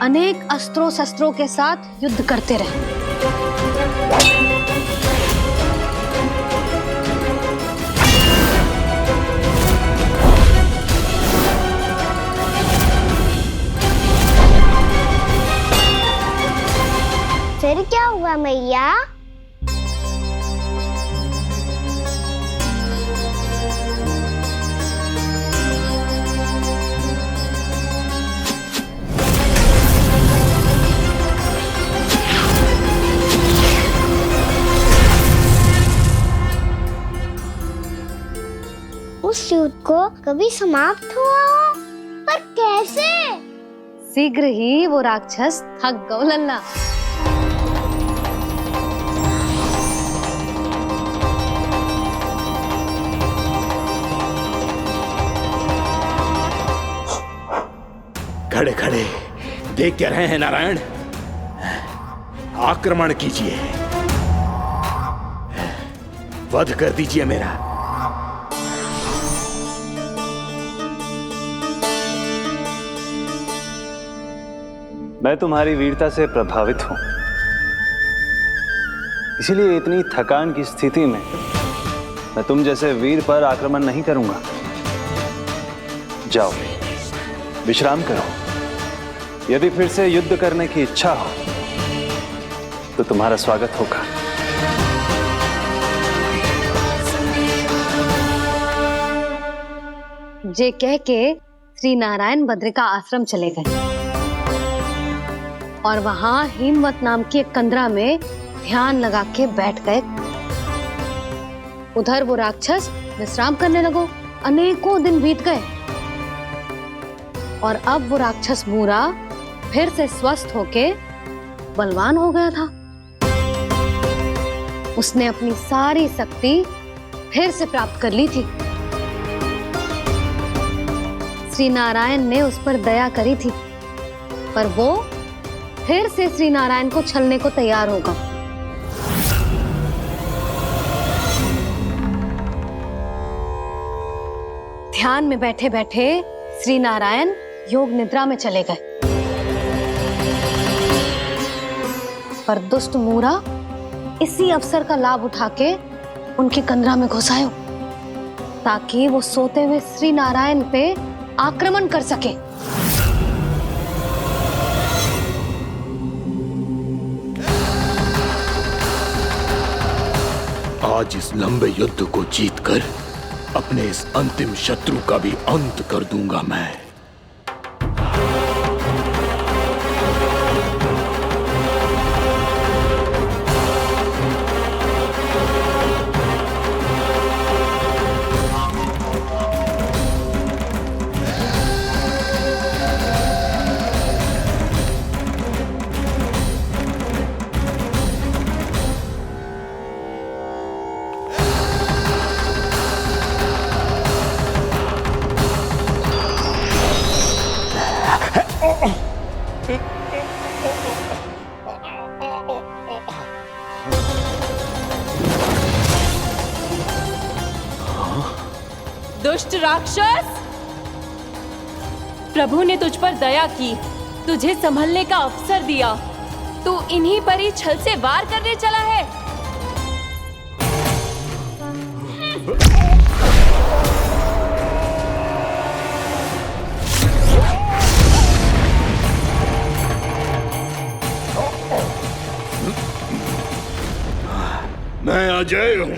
अनेक अस्त्रों शस्त्रों के साथ युद्ध करते रहे। मैया। उस युद्ध को कभी समाप्त हुआ हो, पर कैसे? शीघ्र ही वो राक्षस थक गो लल्ला। खड़े खड़े देख क्या रहे हैं नारायण? आक्रमण कीजिए, वध कर दीजिए मेरा। मैं तुम्हारी वीरता से प्रभावित हूं, इसीलिए इतनी थकान की स्थिति में मैं तुम जैसे वीर पर आक्रमण नहीं करूंगा। जाओ विश्राम करो। यदि फिर से युद्ध करने की इच्छा हो तो तुम्हारा स्वागत होगा। जे कह के श्री नारायण बद्रिका आश्रम चले गए और वहां हिमवत नाम की एक कंदरा में ध्यान लगा के बैठ गए। उधर वो राक्षस विश्राम करने लगो। अनेकों दिन बीत गए और अब वो राक्षस मूरा फिर से स्वस्थ होके बलवान हो गया था। उसने अपनी सारी शक्ति फिर से प्राप्त कर ली थी। श्री नारायण ने उस पर दया करी थी, पर वो फिर से श्री नारायण को छलने को तैयार होगा। ध्यान में बैठे बैठे श्री नारायण योग निद्रा में चले गए, पर दुष्ट मूरा इसी अवसर का लाभ उठा के उनकी कंदरा में घुस आयो ताकि वो सोते हुए श्री नारायण पे आक्रमण कर सके। आज इस लंबे युद्ध को जीतकर अपने इस अंतिम शत्रु का भी अंत कर दूंगा मैं। दुष्ट राक्षस, प्रभु ने तुझ पर दया की, तुझे संभलने का अवसर दिया। तू इन्हीं पर ही छल से वार करने चला है। मैं अजय हूँ,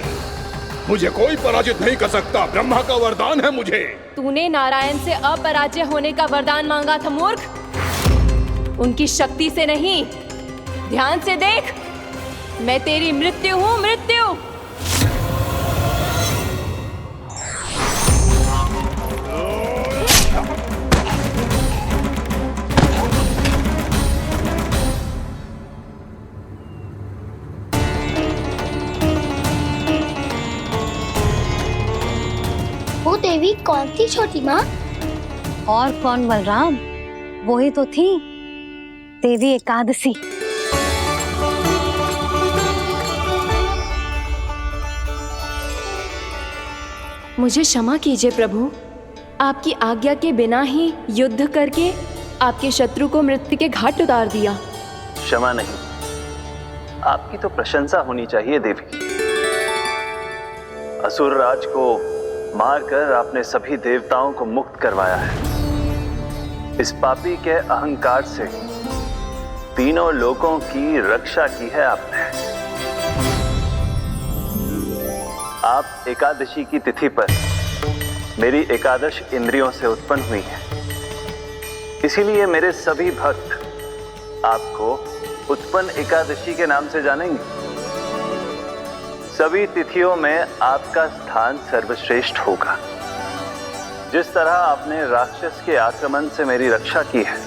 मुझे कोई पराजित नहीं कर सकता। ब्रह्मा का वरदान है मुझे। तूने नारायण से अपराजय होने का वरदान मांगा था मूर्ख। उनकी शक्ति से नहीं, ध्यान से देख। मैं तेरी मृत्यु हूँ, मृत्यु। वो देवी कौन थी छोटी माँ? और कौन बलराम, वो ही तो थी देवी एकादशी। मुझे क्षमा कीजिए प्रभु, आपकी आज्ञा के बिना ही युद्ध करके आपके शत्रु को मृत्यु के घाट उतार दिया। क्षमा नहीं, आपकी तो प्रशंसा होनी चाहिए देवी। असुर राज को मारकर आपने सभी देवताओं को मुक्त करवाया है। इस पापी के अहंकार से तीनों लोकों की रक्षा की है आपने। आप एकादशी की तिथि पर मेरी एकादश इंद्रियों से उत्पन्न हुई हैं। इसीलिए मेरे सभी भक्त आपको उत्पन्न एकादशी के नाम से जानेंगे। सभी तिथियों में आपका स्थान सर्वश्रेष्ठ होगा। जिस तरह आपने राक्षस के आक्रमण से मेरी रक्षा की है,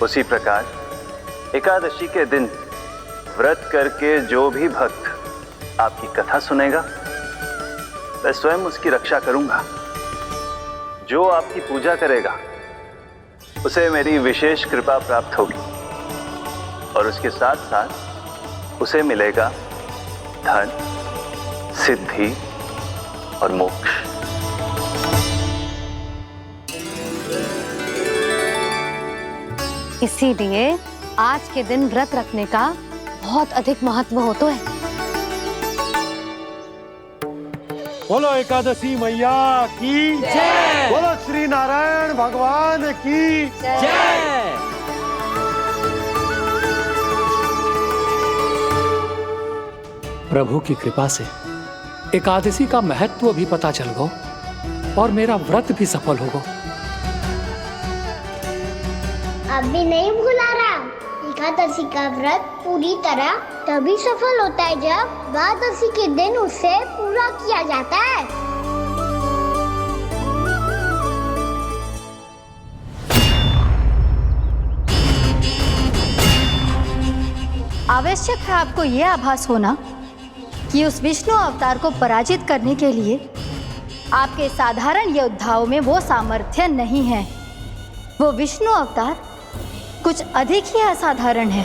उसी प्रकार एकादशी के दिन व्रत करके जो भी भक्त आपकी कथा सुनेगा, मैं स्वयं उसकी रक्षा करूंगा। जो आपकी पूजा करेगा उसे मेरी विशेष कृपा प्राप्त होगी और उसके साथ साथ उसे मिलेगा धन, सिद्धि और मोक्ष। इसीलिए आज के दिन व्रत रखने का बहुत अधिक महत्व होता है। बोलो एकादशी मैया की जय। बोलो श्री नारायण भगवान की जय। प्रभु की कृपा से एकादशी का महत्व भी पता चल गो और मेरा व्रत भी सफल हो गो। अभी नहीं भूला रहा, एकादशी का व्रत पूरी तरह तभी सफल होता है जब द्वादशी के दिन उसे पूरा किया जाता है। आवश्यक है आपको यह आभास होना कि उस विष्णु अवतार को पराजित करने के लिए आपके साधारण योद्धाओं में वो सामर्थ्य नहीं है। वो विष्णु अवतार कुछ अधिक ही असाधारण है।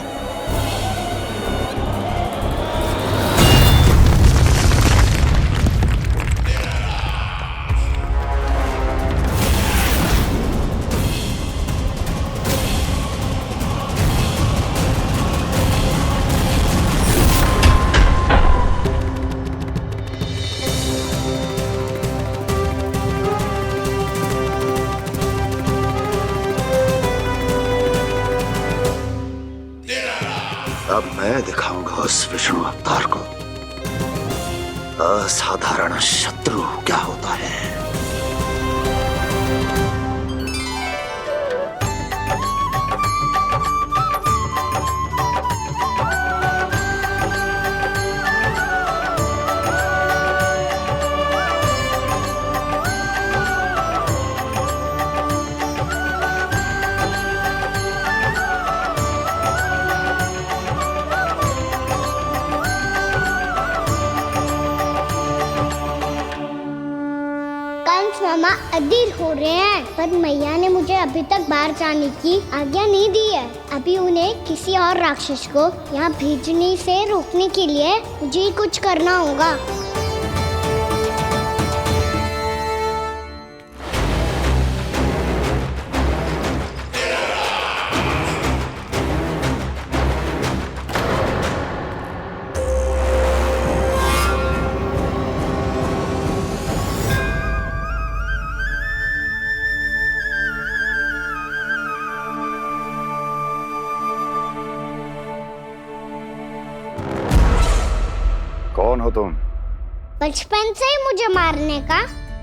अब मैं दिखाऊंगा उस विष्णु अवतार को असाधारण शत्रु क्या होता है। मामा अधीर हो रहे हैं, पर मैया ने मुझे अभी तक बाहर जाने की आज्ञा नहीं दी है। अभी उन्हें किसी और राक्षस को यहाँ भेजने से रोकने के लिए मुझे कुछ करना होगा। कौन हो तुम? बचपन से ही मुझे मारने का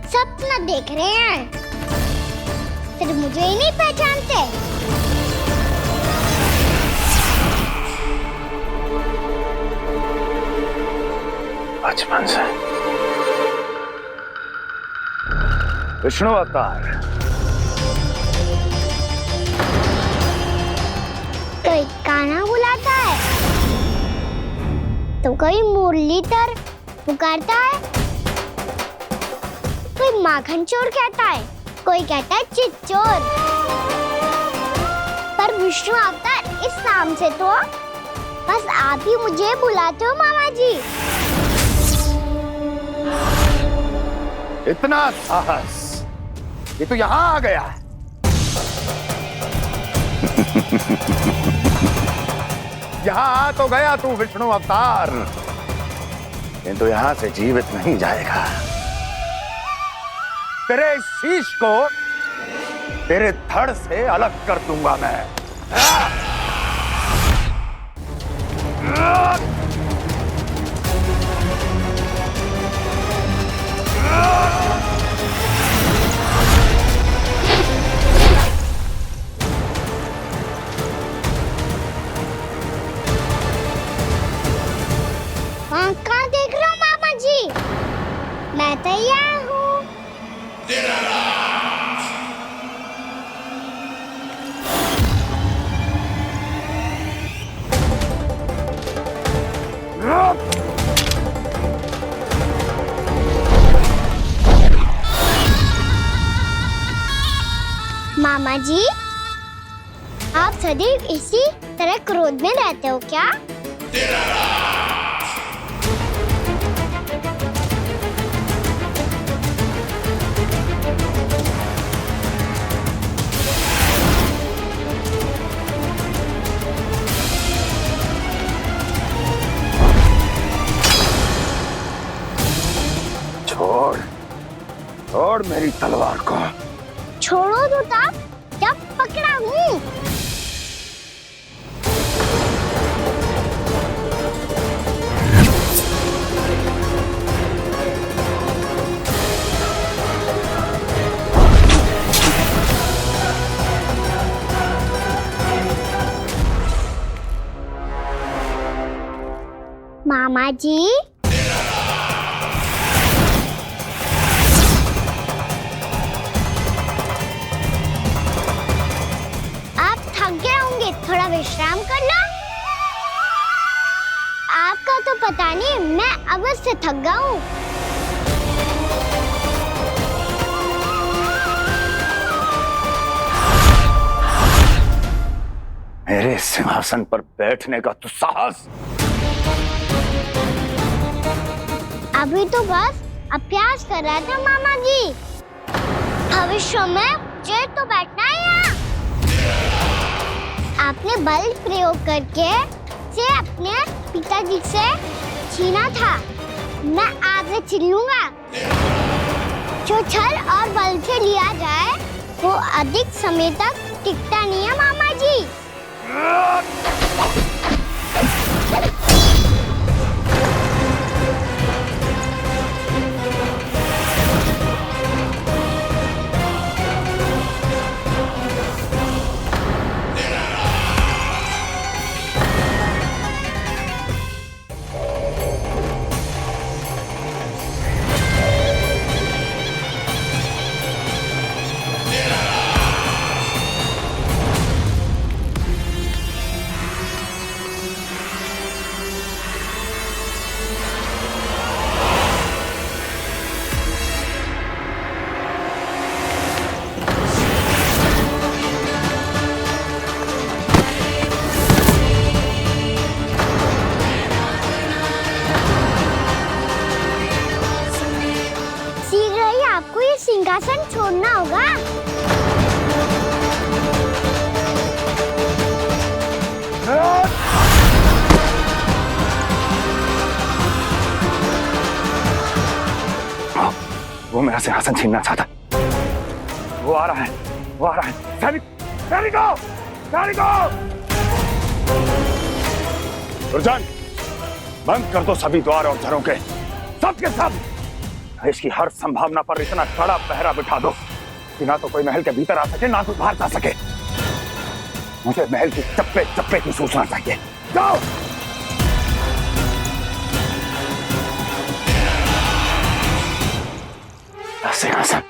सपना देख रहे हैं, फिर मुझे ही नहीं पहचानते। बचपन से विष्णु अवतार। कोई कान्हा बुलाता है तो कोई मुरलीधर पुकारता है, कोई माखन चोर कहता है, कोई कहता है चिच्चोर। पर विष्णु अवतार इस नाम से तो बस आप ही मुझे बुलाते हो मामा जी। इतना साहस, ये तो यहाँ आ गया है। यहाँ आ तो गया तू विष्णु अवतार, किंतु यहाँ से जीवित नहीं जाएगा। तेरे इस शीश को तेरे धड़ से अलग कर दूंगा मैं। वहाँ कहाँ देख रहे हो मामा जी? मैं तैयार हूँ। मामा जी, आप सदैव इसी तरह क्रोध में रहते हो क्या? छोड़ छोड़ मेरी तलवार को। छोड़ो तो तब जब पकड़ा हूँ। मामा जी, आप थक गए होंगे, थोड़ा विश्राम कर लो। आपका तो पता नहीं, मैं अवश्य थक गया हूँ। मेरे सिंहासन पर बैठने का तो साहस। अभी तो बस अभ्यास कर रहा था मामा जी। भविष्य में मुझे तो बैठना है यहाँ। आपने बल प्रयोग करके से अपने पिताजी से छीना था। मैं आज से छीन लूंगा। जो छल और बल से लिया जाए वो अधिक समय तक टिकता नहीं है मामा जी। सिंहासन छोड़ना होगा। वो मेरा सिंहासन छीनना चाहता। वो आ रहा है, वो आ रहा है। सैनिकों, दुर्जन, बंद कर दो सभी द्वार और झरों के, सब के सब। इसकी हर संभावना पर इतना कड़ा पहरा बिठा दो कि ना तो कोई महल के भीतर आ सके, ना कोई बाहर जा सके। मुझे महल की चप्पे चप्पे की सूचना चाहिए। जाओ। सिंहासन।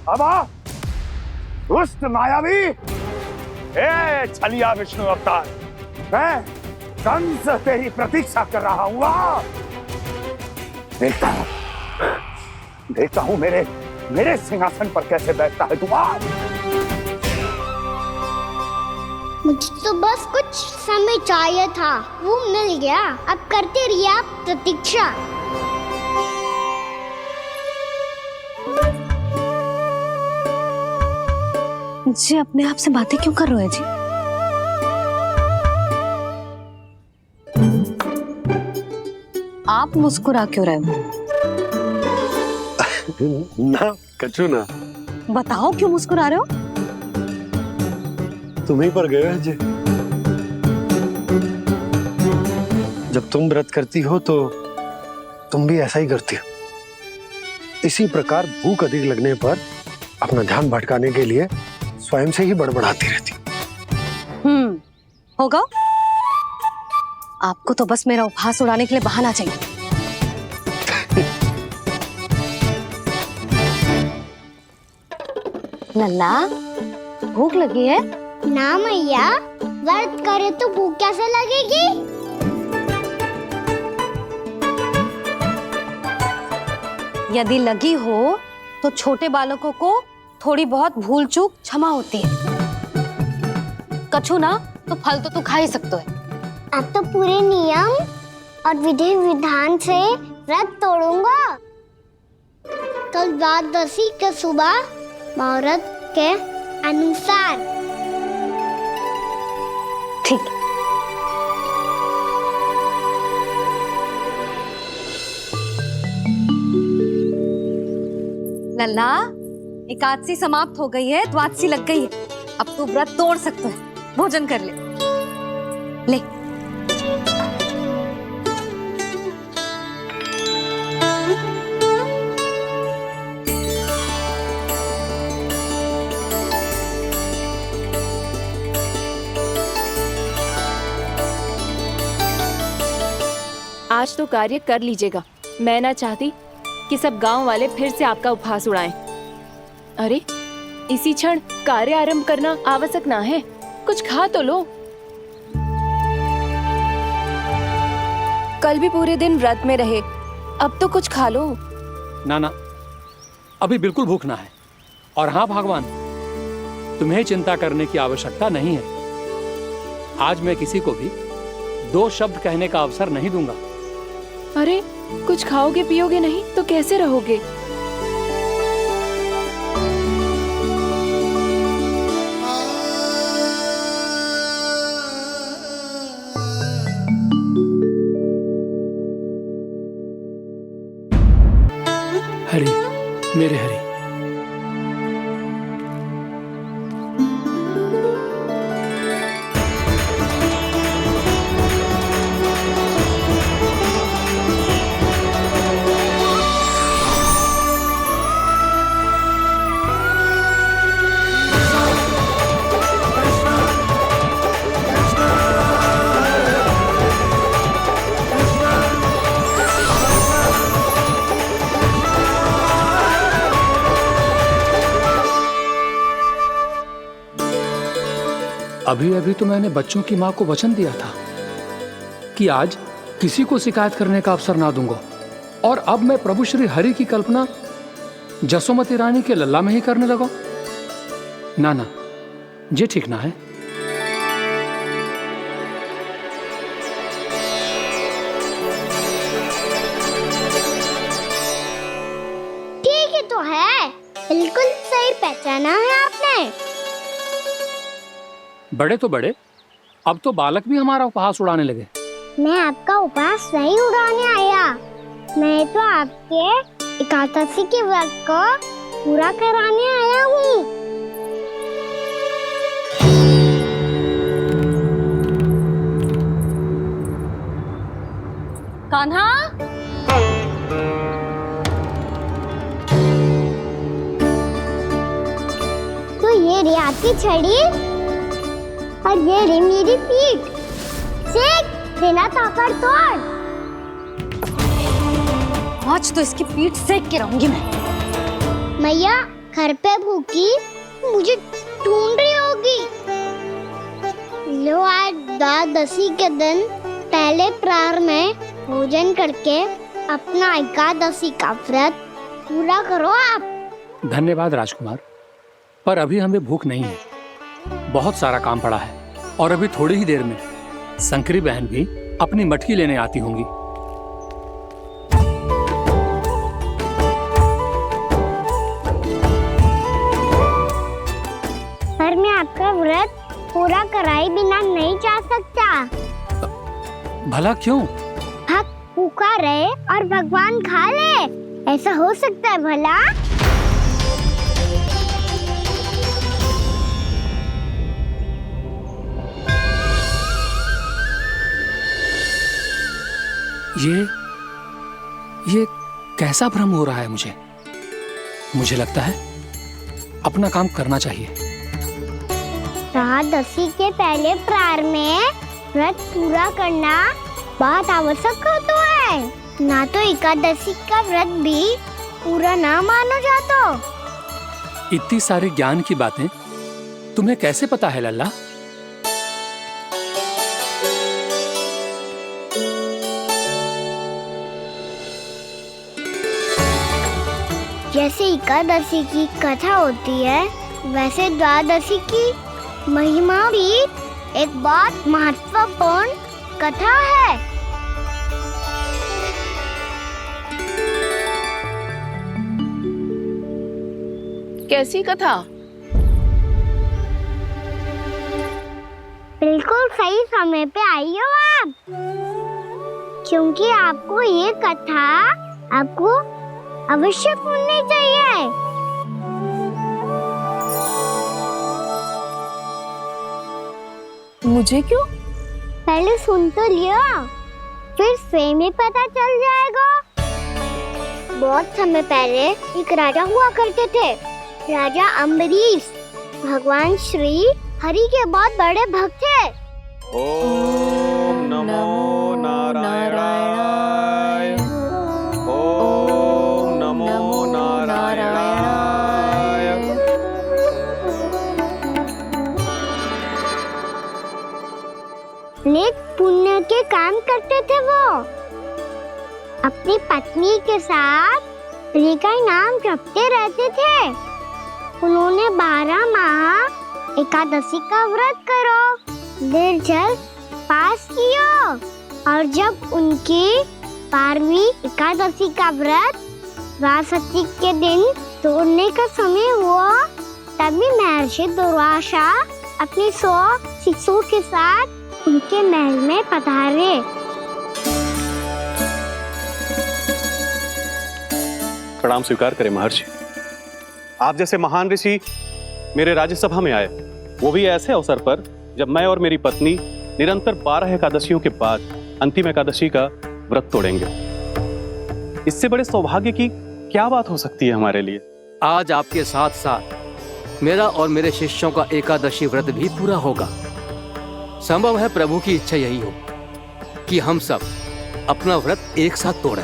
अब आ, दुष्ट मायावी, ए छलिया विष्णु अवतार, मैं कंस तेरी प्रतीक्षा कर रहा हूँ। देखता हूँ मेरे सिंहासन पर कैसे बैठता है तू। मुझे तो बस कुछ समय चाहिए था, वो मिल गया। अब करते रहिए आप प्रतीक्षा। जी अपने आप से बातें क्यों कर रहे हो जी? आप मुस्कुरा क्यों रहे हो? ना कछु ना। बताओ क्यों मुस्कुरा रहे हो? तुम ही पर गए अजय। जब तुम व्रत करती हो तो तुम भी ऐसा ही करती हो। इसी प्रकार भूख अधिक लगने पर अपना ध्यान भटकाने के लिए स्वयं से ही बड़बड़ाती रहती। होगा। आपको तो बस मेरा उपहास उड़ाने के लिए बहाना चाहिए। लल्ला, भूख लगी है? ना मैया, व्रत करे तो भूख कैसे लगेगी? यदि लगी हो तो छोटे बालकों को थोड़ी बहुत भूल चूक क्षमा होती है। कछु ना तो फल तो तू खा ही सकते है। अब तो पूरे नियम और विधि विधान से व्रत तोड़ूंगा। कल द्वादशी के सुबह मुहूर्त के अनुसार। ठीक। लल्ला, एकादशी समाप्त हो गई है, द्वादशी लग गई है। अब तू व्रत तोड़ सकते है। भोजन कर ले। ले। आज तो कार्य कर लीजिएगा। मैं ना चाहती कि सब गांव वाले फिर से आपका उपहास उड़ाएं। अरे, इसी क्षण कार्य आरंभ करना आवश्यक ना है। कुछ खा तो लो। कल भी पूरे दिन व्रत में रहे, अब तो कुछ खा लो। ना ना, अभी बिल्कुल भूख ना है। और हाँ भगवान, तुम्हें चिंता करने की आवश्यकता नहीं है। आज मैं किसी को भी 2 शब्द कहने का अवसर नहीं दूंगा। अरे, कुछ खाओगे पियोगे नहीं तो कैसे रहोगे? हरि, मेरे हरि। अभी अभी तो मैंने बच्चों की माँ को वचन दिया था कि आज किसी को शिकायत करने का अवसर ना दूंगा, और अब मैं प्रभु श्री हरि की कल्पना जसोमती रानी के लल्ला में ही करने लगा। ना ना, ये ठीक ना है। ठीक ही तो है, बिल्कुल सही पहचाना है आपने। बड़े तो बड़े, अब तो बालक भी हमारा उपहास उड़ाने लगे। मैं आपका उपहास नहीं उड़ाने आया, मैं तो आपके एकादशी के व्रत को पूरा कराने आया हूँ। कान्हा, तो ये रे आपकी छड़ी और ये रे मेरी पीठ। सेक देना तापड़ तोड़। आज तो इसकी पीठ सेक के रहूंगी मैं। मैया घर पे भूखी मुझे ढूंढ रही होगी। लो, आज द्वादशी के दिन पहले प्रहर में भोजन करके अपना एकादशी का व्रत पूरा करो आप। धन्यवाद राजकुमार, पर अभी हमें भूख नहीं है। बहुत सारा काम पड़ा है, और अभी थोड़ी ही देर में शंकरी बहन भी अपनी मटकी लेने आती होंगी। पर मैं आपका व्रत पूरा कराए बिना नहीं जा सकता। भला क्यों? भक्त भूखा रहे और भगवान खा ले, ऐसा हो सकता है भला? ये कैसा भ्रम हो रहा है मुझे लगता है अपना काम करना चाहिए। एकादशी के पहले प्रार में व्रत पूरा करना बहुत आवश्यक होता है, ना तो एकादशी का व्रत भी पूरा ना मानो जातो। इतनी सारी ज्ञान की बातें तुम्हें कैसे पता है लल्ला? जैसे एकादशी की कथा होती है, वैसे द्वादशी की महिमा भी एक बहुत महत्वपूर्ण कथा है। कैसी कथा? बिल्कुल सही समय पे आई हो आप, क्योंकि आपको ये कथा आपको अवश्य सुननी चाहिए। मुझे क्यों? पहले सुन तो लियो, फिर स्वयं ही पता चल जाएगा। बहुत समय पहले एक राजा हुआ करते थे, राजा अम्बरीश। भगवान श्री हरि के बहुत बड़े भक्त थे। ओम नमो नारायणाय। ओम नमो नारायणाय। नेक पुण्य के काम करते थे वो। अपनी पत्नी के साथ हरि का नाम जपते रहते थे। उन्होंने 12 माह एकादशी का व्रत करो निर्जल पास किया, और जब उनकी 12वीं एकादशी का व्रत द्वादशी के दिन तोड़ने का समय हुआ, तभी महर्षि दुर्वासा अपनी 100 शिष्यों के साथ उनके महल में पधारे। प्रणाम स्वीकार करें महर्षि। आप जैसे महान ऋषि मेरे राज्यसभा में आए, वो भी ऐसे अवसर पर जब मैं और मेरी पत्नी निरंतर 12 एकादशियों के बाद अंतिम एकादशी का व्रत तोड़ेंगे। इससे बड़े सौभाग्य की क्या बात हो सकती है हमारे लिए? आज आपके साथ साथ मेरा और मेरे शिष्यों का एकादशी व्रत भी पूरा होगा। संभव है प्रभु की इच्छा यही हो कि हम सब अपना व्रत एक साथ तोड़ें।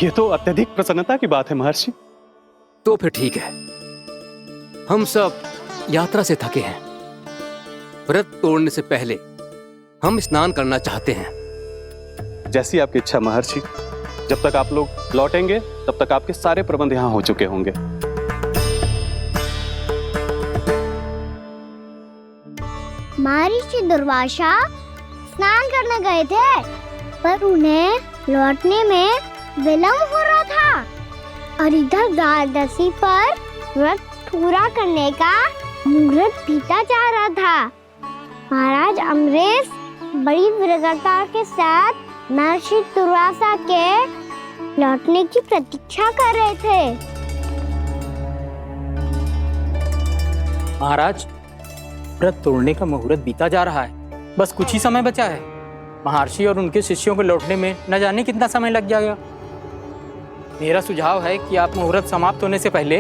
ये तो अत्यधिक प्रसन्नता की बात है महर्षि। तो फिर ठीक है, हम सब यात्रा से थके हैं। व्रत तोड़ने से पहले हम स्नान करना चाहते हैं। जैसी आपकी इच्छा महर्षि। जब तक आप लोग लौटेंगे तब तक आपके सारे प्रबंध यहाँ हो चुके होंगे। महर्षि दुर्वासा स्नान करने गए थे, पर उन्हें लौटने में विलंब हो रहा था, और इधर द्वादशी पर व्रत पूरा करने का मुहूर्त बीता जा रहा था। महाराज अम्बरीश बड़ी विरक्ति के साथ महर्षि दुर्वासा के लौटने की प्रतीक्षा कर रहे थे। महाराज, व्रत तोड़ने का मुहूर्त बीता जा रहा है, बस कुछ ही समय बचा है। महर्षि और उनके शिष्यों को लौटने में न जाने कितना समय लग जाएगा। मेरा सुझाव है कि आप मुहूर्त समाप्त होने से पहले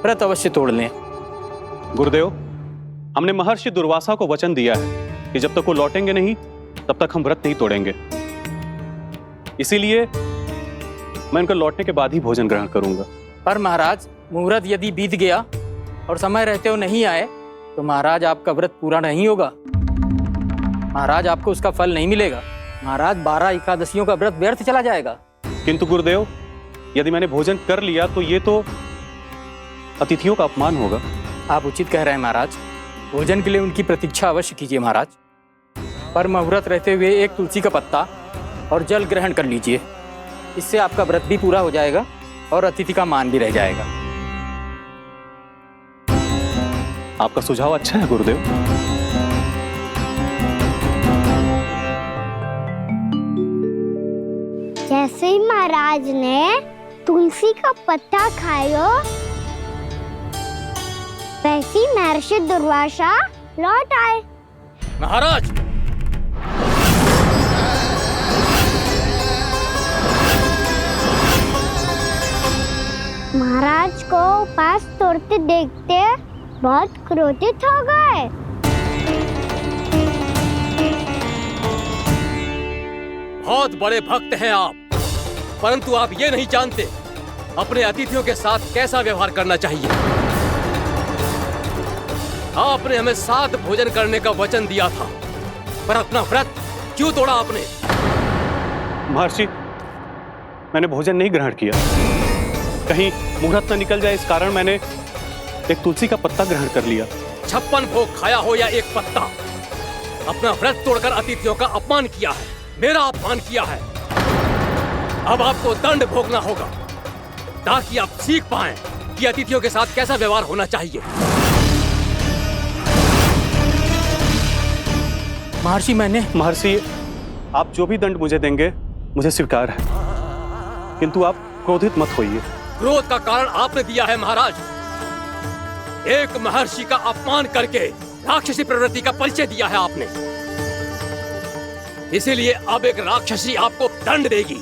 व्रत अवश्य तोड़ लें। गुरुदेव, हमने महर्षि दुर्वासा को वचन दिया है कि जब तक वो लौटेंगे नहीं तब तक हम व्रत नहीं तोड़ेंगे। इसीलिए मैं उनके लौटने के बाद ही भोजन ग्रहण करूंगा। पर महाराज, मुहूर्त यदि बीत गया और समय रहते हुए नहीं आए तो महाराज आपका व्रत पूरा नहीं होगा। महाराज, आपको उसका फल नहीं मिलेगा। महाराज, 12 एकादशियों का व्रत व्यर्थ चला जाएगा। किंतु गुरुदेव, यदि मैंने भोजन कर लिया तो ये तो अतिथियों का अपमान होगा। आप उचित कह रहे हैं महाराज, भोजन के लिए उनकी प्रतीक्षा अवश्य कीजिए महाराज। पर मुहूर्त रहते हुए एक तुलसी का पत्ता और जल ग्रहण कर लीजिए। इससे आपका व्रत भी पूरा हो जाएगा और अतिथि का मान भी रह जाएगा। आपका सुझाव अच्छा है गुरुदेव। जैसे ही महाराज ने तुलसी का पत्ता खाया, वैसे ही महर्षि दुर्वासा लौट आए। महाराज, महाराज को उपास तोड़ते देखते बहुत क्रोधित हो गए। बहुत बड़े भक्त हैं आप, परंतु आप ये नहीं जानते अपने अतिथियों के साथ कैसा व्यवहार करना चाहिए। आपने हमें साथ भोजन करने का वचन दिया था, पर अपना व्रत क्यों तोड़ा आपने? महर्षि, मैंने भोजन नहीं ग्रहण किया। कहीं मुहूर्त न निकल जाए इस कारण मैंने एक तुलसी का पत्ता ग्रहण कर लिया। 56 भोग खाया हो या एक पत्ता, अपना व्रत तोड़कर अतिथियों का अपमान किया है, मेरा अपमान किया है। अब आपको दंड भोगना होगा ताकि आप सीख पाएं कि अतिथियों के साथ कैसा व्यवहार होना चाहिए। महर्षि, आप जो भी दंड मुझे देंगे मुझे स्वीकार है, किंतु आप क्रोधित मत होइए। क्रोध का कारण आपने दिया है महाराज। एक महर्षि का अपमान करके राक्षसी प्रवृत्ति का परिचय दिया है आपने, इसीलिए अब एक राक्षसी आपको दंड देगी।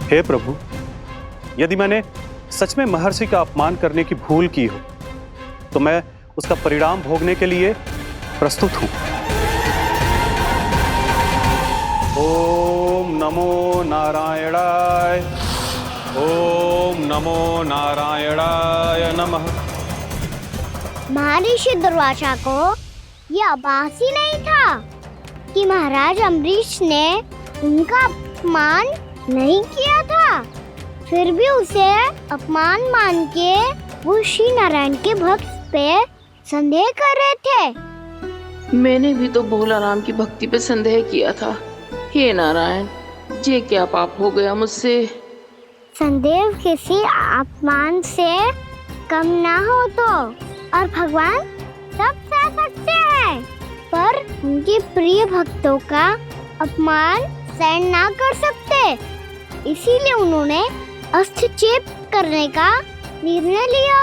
हे प्रभु, यदि मैंने सच में महर्षि का अपमान करने की भूल की हो तो मैं उसका परिणाम भोगने के लिए प्रस्तुत हूं। ओम नमो नारायणाय, ओम नमो नारायणाय नमः। महर्षि दुर्वासा को यह आभास ही नहीं था कि महाराज अम्बरीश ने उनका अपमान नहीं किया था, फिर भी उसे अपमान मान के वो श्री नारायण के भक्त पे संदेह कर रहे थे। मैंने भी तो भोला राम की भक्ति पे संदेह किया था। हे नारायण, ये क्या पाप हो गया मुझसे? संदेह किसी अपमान से कम ना हो तो, और भगवान सब सह सकते हैं, पर उनके प्रिय भक्तों का अपमान सहन ना कर सकते, इसीलिए उन्होंने अस्थिचेप करने का निर्णय लिया।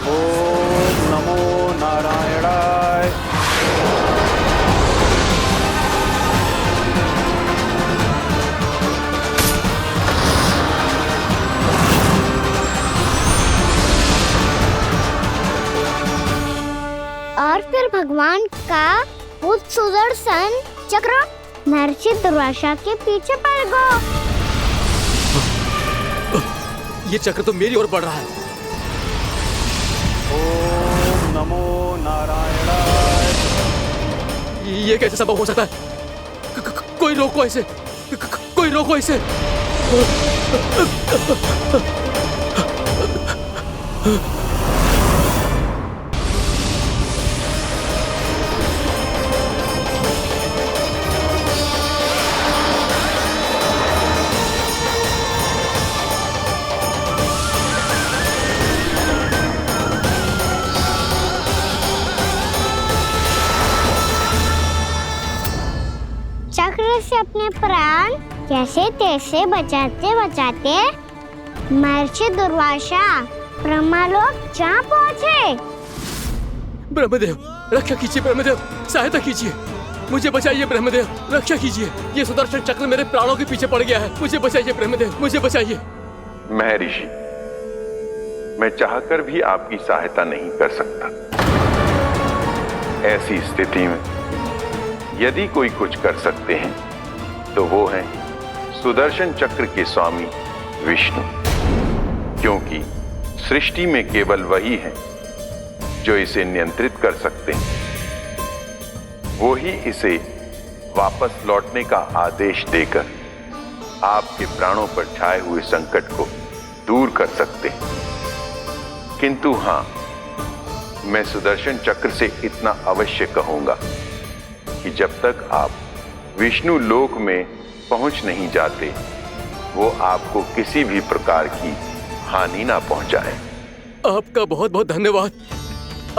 ओम नमो नारायणाय। और फिर भगवान का वो सुदर्शन चक्र महर्षि दुर्वासा के पीछे पड़ गया। ये चक्र तो मेरी ओर बढ़ रहा है। ओम नमो नारायणाय। ये कैसे संभव हो सकता है? कोई रोको इसे, कोई रोको इसे। चक्र से अपने प्राण कैसे तैसे बचाते बचाते महर्षि दुर्वासा ब्रह्मलोक जा पहुँचे। ब्रह्मदेव, रक्षा कीजिए ब्रह्मदेव, सहायता कीजिए, मुझे बचाइए ब्रह्मदेव, रक्षा कीजिए। ये सुदर्शन चक्र मेरे प्राणों के पीछे पड़ गया है, मुझे बचाइए ब्रह्मदेव, मुझे बचाइए। महर्षि, मैं चाहकर भी आपकी सहायता नहीं कर सकता। ऐसी स्थिति में यदि कोई कुछ कर सकते हैं तो वो है सुदर्शन चक्र के स्वामी विष्णु, क्योंकि सृष्टि में केवल वही है जो इसे नियंत्रित कर सकते हैं। वो ही इसे वापस लौटने का आदेश देकर आपके प्राणों पर छाए हुए संकट को दूर कर सकते, किंतु हां, मैं सुदर्शन चक्र से इतना अवश्य कहूंगा कि जब तक आप विष्णु लोक में पहुंच नहीं जाते, वो आपको किसी भी प्रकार की हानि ना पहुंचाए। आपका बहुत बहुत धन्यवाद।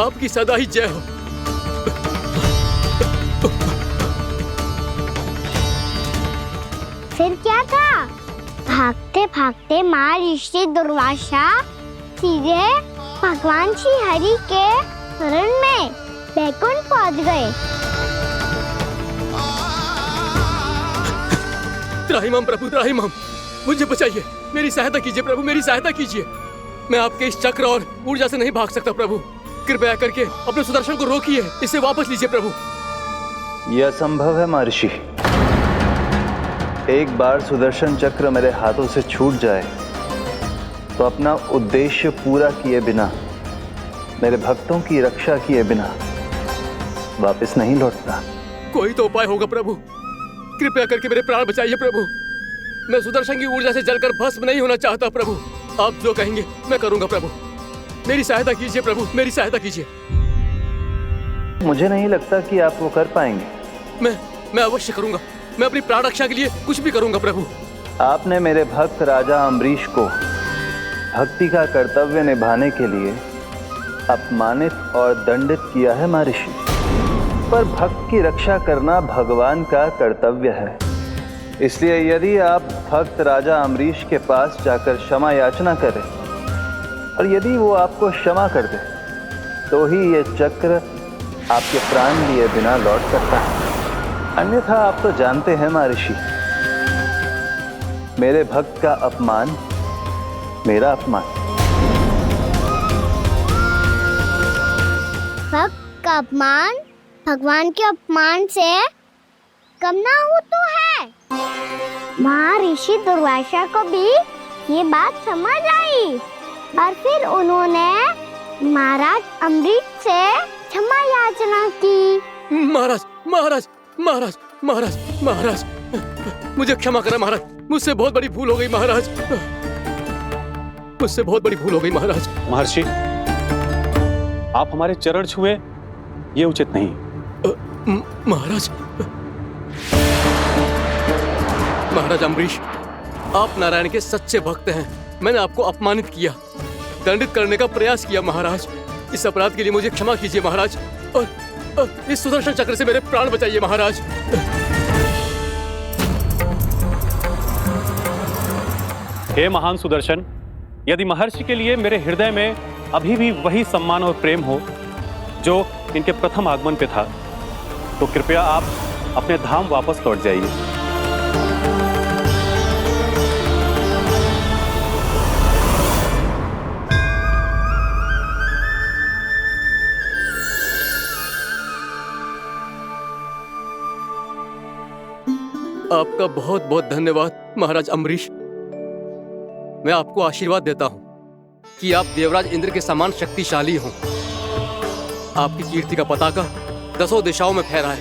आपकी सदा ही जय हो। फिर क्या था? भागते भागते महर्षि दुर्वासा सीधे भगवान श्री हरि के शरण में बैकुंठ पहुंच गए। त्राहिमाम प्रभु, त्राहिमाम, मुझे बचाइए, मेरी सहायता कीजिए प्रभु, मेरी सहायता कीजिए। मैं आपके इस चक्र और ऊर्जा से नहीं भाग सकता प्रभु। कृपया करके अपने सुदर्शन को रोकिए, इसे वापस लीजिए प्रभु। यह असंभव है महर्षि। एक बार सुदर्शन चक्र मेरे हाथों से छूट जाए तो अपना उद्देश्य पूरा किए बिना, मेरे भक्तों की रक्षा किए बिना वापस नहीं लौटता। कोई तो उपाय होगा प्रभु, कृपया करके मेरे प्राण बचाइए प्रभु। मैं सुदर्शन की ऊर्जा से जलकर भस्म नहीं होना चाहता प्रभु। आप जो कहेंगे मैं करूंगा प्रभु। मेरी सहायता कीजिए प्रभु, मेरी सहायता कीजिए। मुझे नहीं लगता कि आप वो कर पाएंगे। मैं अवश्य करूंगा। मैं अपनी प्राण रक्षा के लिए कुछ भी करूंगा प्रभु। आपने मेरे भक्त राजा अम्बरीश को भक्ति का कर्तव्य निभाने के लिए अपमानित और दंडित किया है महर्षि, पर भक्त की रक्षा करना भगवान का कर्तव्य है। इसलिए यदि आप भक्त राजा अम्बरीश के पास जाकर क्षमा याचना करें और यदि वो आपको क्षमा कर दे, तो ही ये चक्र आपके प्राण लिए बिना लौट सकता है। अन्यथा आप तो जानते हैं महर्षि, मेरे भक्त का अपमान मेरा अपमान। भक्त का अपमान भगवान के अपमान से कम ना हो तो है। महर्षि दुर्वासा को भी ये बात समझ आई और फिर उन्होंने महाराज अम्बरीश से क्षमा याचना की। महाराज महाराज महाराज महाराज महाराज, मुझे क्षमा करें महाराज, मुझसे बहुत बड़ी भूल हो गई महाराज, मुझसे बहुत बड़ी भूल हो गई महाराज। महर्षि, आप हमारे चरण छुए ये उचित नहीं। महाराज, महाराज अम्बरीश, आप नारायण के सच्चे भक्त हैं। मैंने आपको अपमानित किया, दंडित करने का प्रयास किया महाराज। इस अपराध के लिए मुझे क्षमा कीजिए महाराज, और इस सुदर्शन चक्र से मेरे प्राण बचाइए महाराज। हे महान सुदर्शन, यदि महर्षि के लिए मेरे हृदय में अभी भी वही सम्मान और प्रेम हो जो इनके प्रथम आगमन पे था, तो कृपया आप अपने धाम वापस लौट जाइए। आपका बहुत बहुत धन्यवाद महाराज अम्बरीश। मैं आपको आशीर्वाद देता हूं कि आप देवराज इंद्र के समान शक्तिशाली हों। आपकी कीर्ति का पताका 10 दिशाओं में फहराए।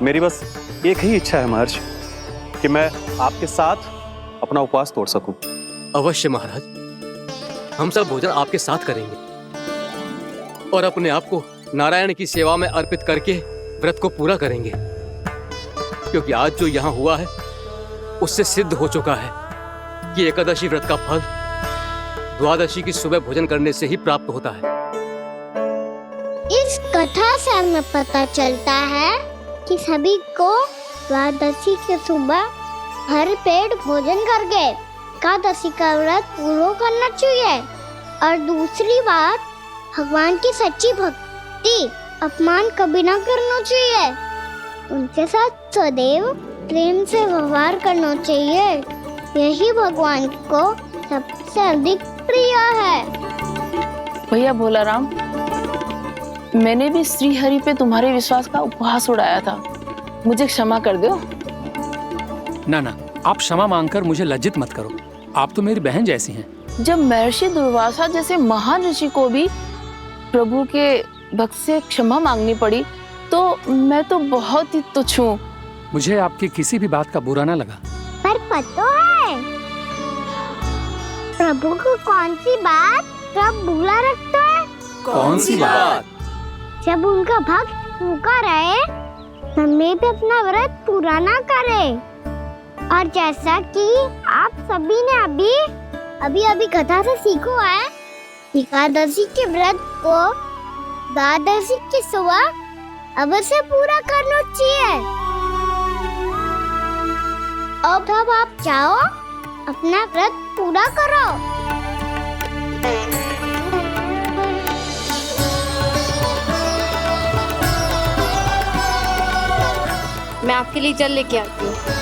मेरी बस एक ही इच्छा है महर्षि, कि मैं आपके साथ अपना उपवास तोड़ सकूं। अवश्य महाराज, हम सब भोजन आपके साथ करेंगे और अपने आप को नारायण की सेवा में अर्पित करके व्रत को पूरा करेंगे, क्योंकि आज जो यहाँ हुआ है उससे सिद्ध हो चुका है कि एकादशी व्रत का फल द्वादशी की सुबह भोजन करने से ही प्राप्त होता है। इस कथा से हमें पता चलता है कि सभी को द्वादशी के सुबह भर पेट भोजन करके एकादशी का व्रत पूरा करना चाहिए। और दूसरी बात, भगवान की सच्ची भक्ति अपमान कभी ना करना चाहिए। उनके साथ सदैव प्रेम से व्यवहार करना चाहिए। यही भगवान को सबसे अधिक प्रिय है। भैया भोला राम, मैंने भी श्री हरि पे तुम्हारे विश्वास का उपहास उड़ाया था, मुझे क्षमा कर दो। ना ना, आप क्षमा मांगकर मुझे लज्जित मत करो, आप तो मेरी बहन जैसी हैं। जब महर्षि दुर्वासा जैसे महान ऋषि को भी प्रभु के भक्त से क्षमा मांगनी पड़ी, तो मैं तो बहुत ही तुच्छ हूँ। मुझे आपकी किसी भी बात का बुरा ना लगा। पर पता है, प्रभु को कौन सी बात सब भूला रखता है? कौन सी बात? जब उनका भक्त भूखा रहे तब में भी अपना व्रत पूरा ना करे। और जैसा कि आप सभी ने अभी कथा से सीखो है, एकादशी के व्रत को द्वादशी की सुबह अवश्य पूरा करना चाहिए। अब आप जाओ अपना व्रत पूरा करो। मैं आपके लिए जल लेके आती हूँ।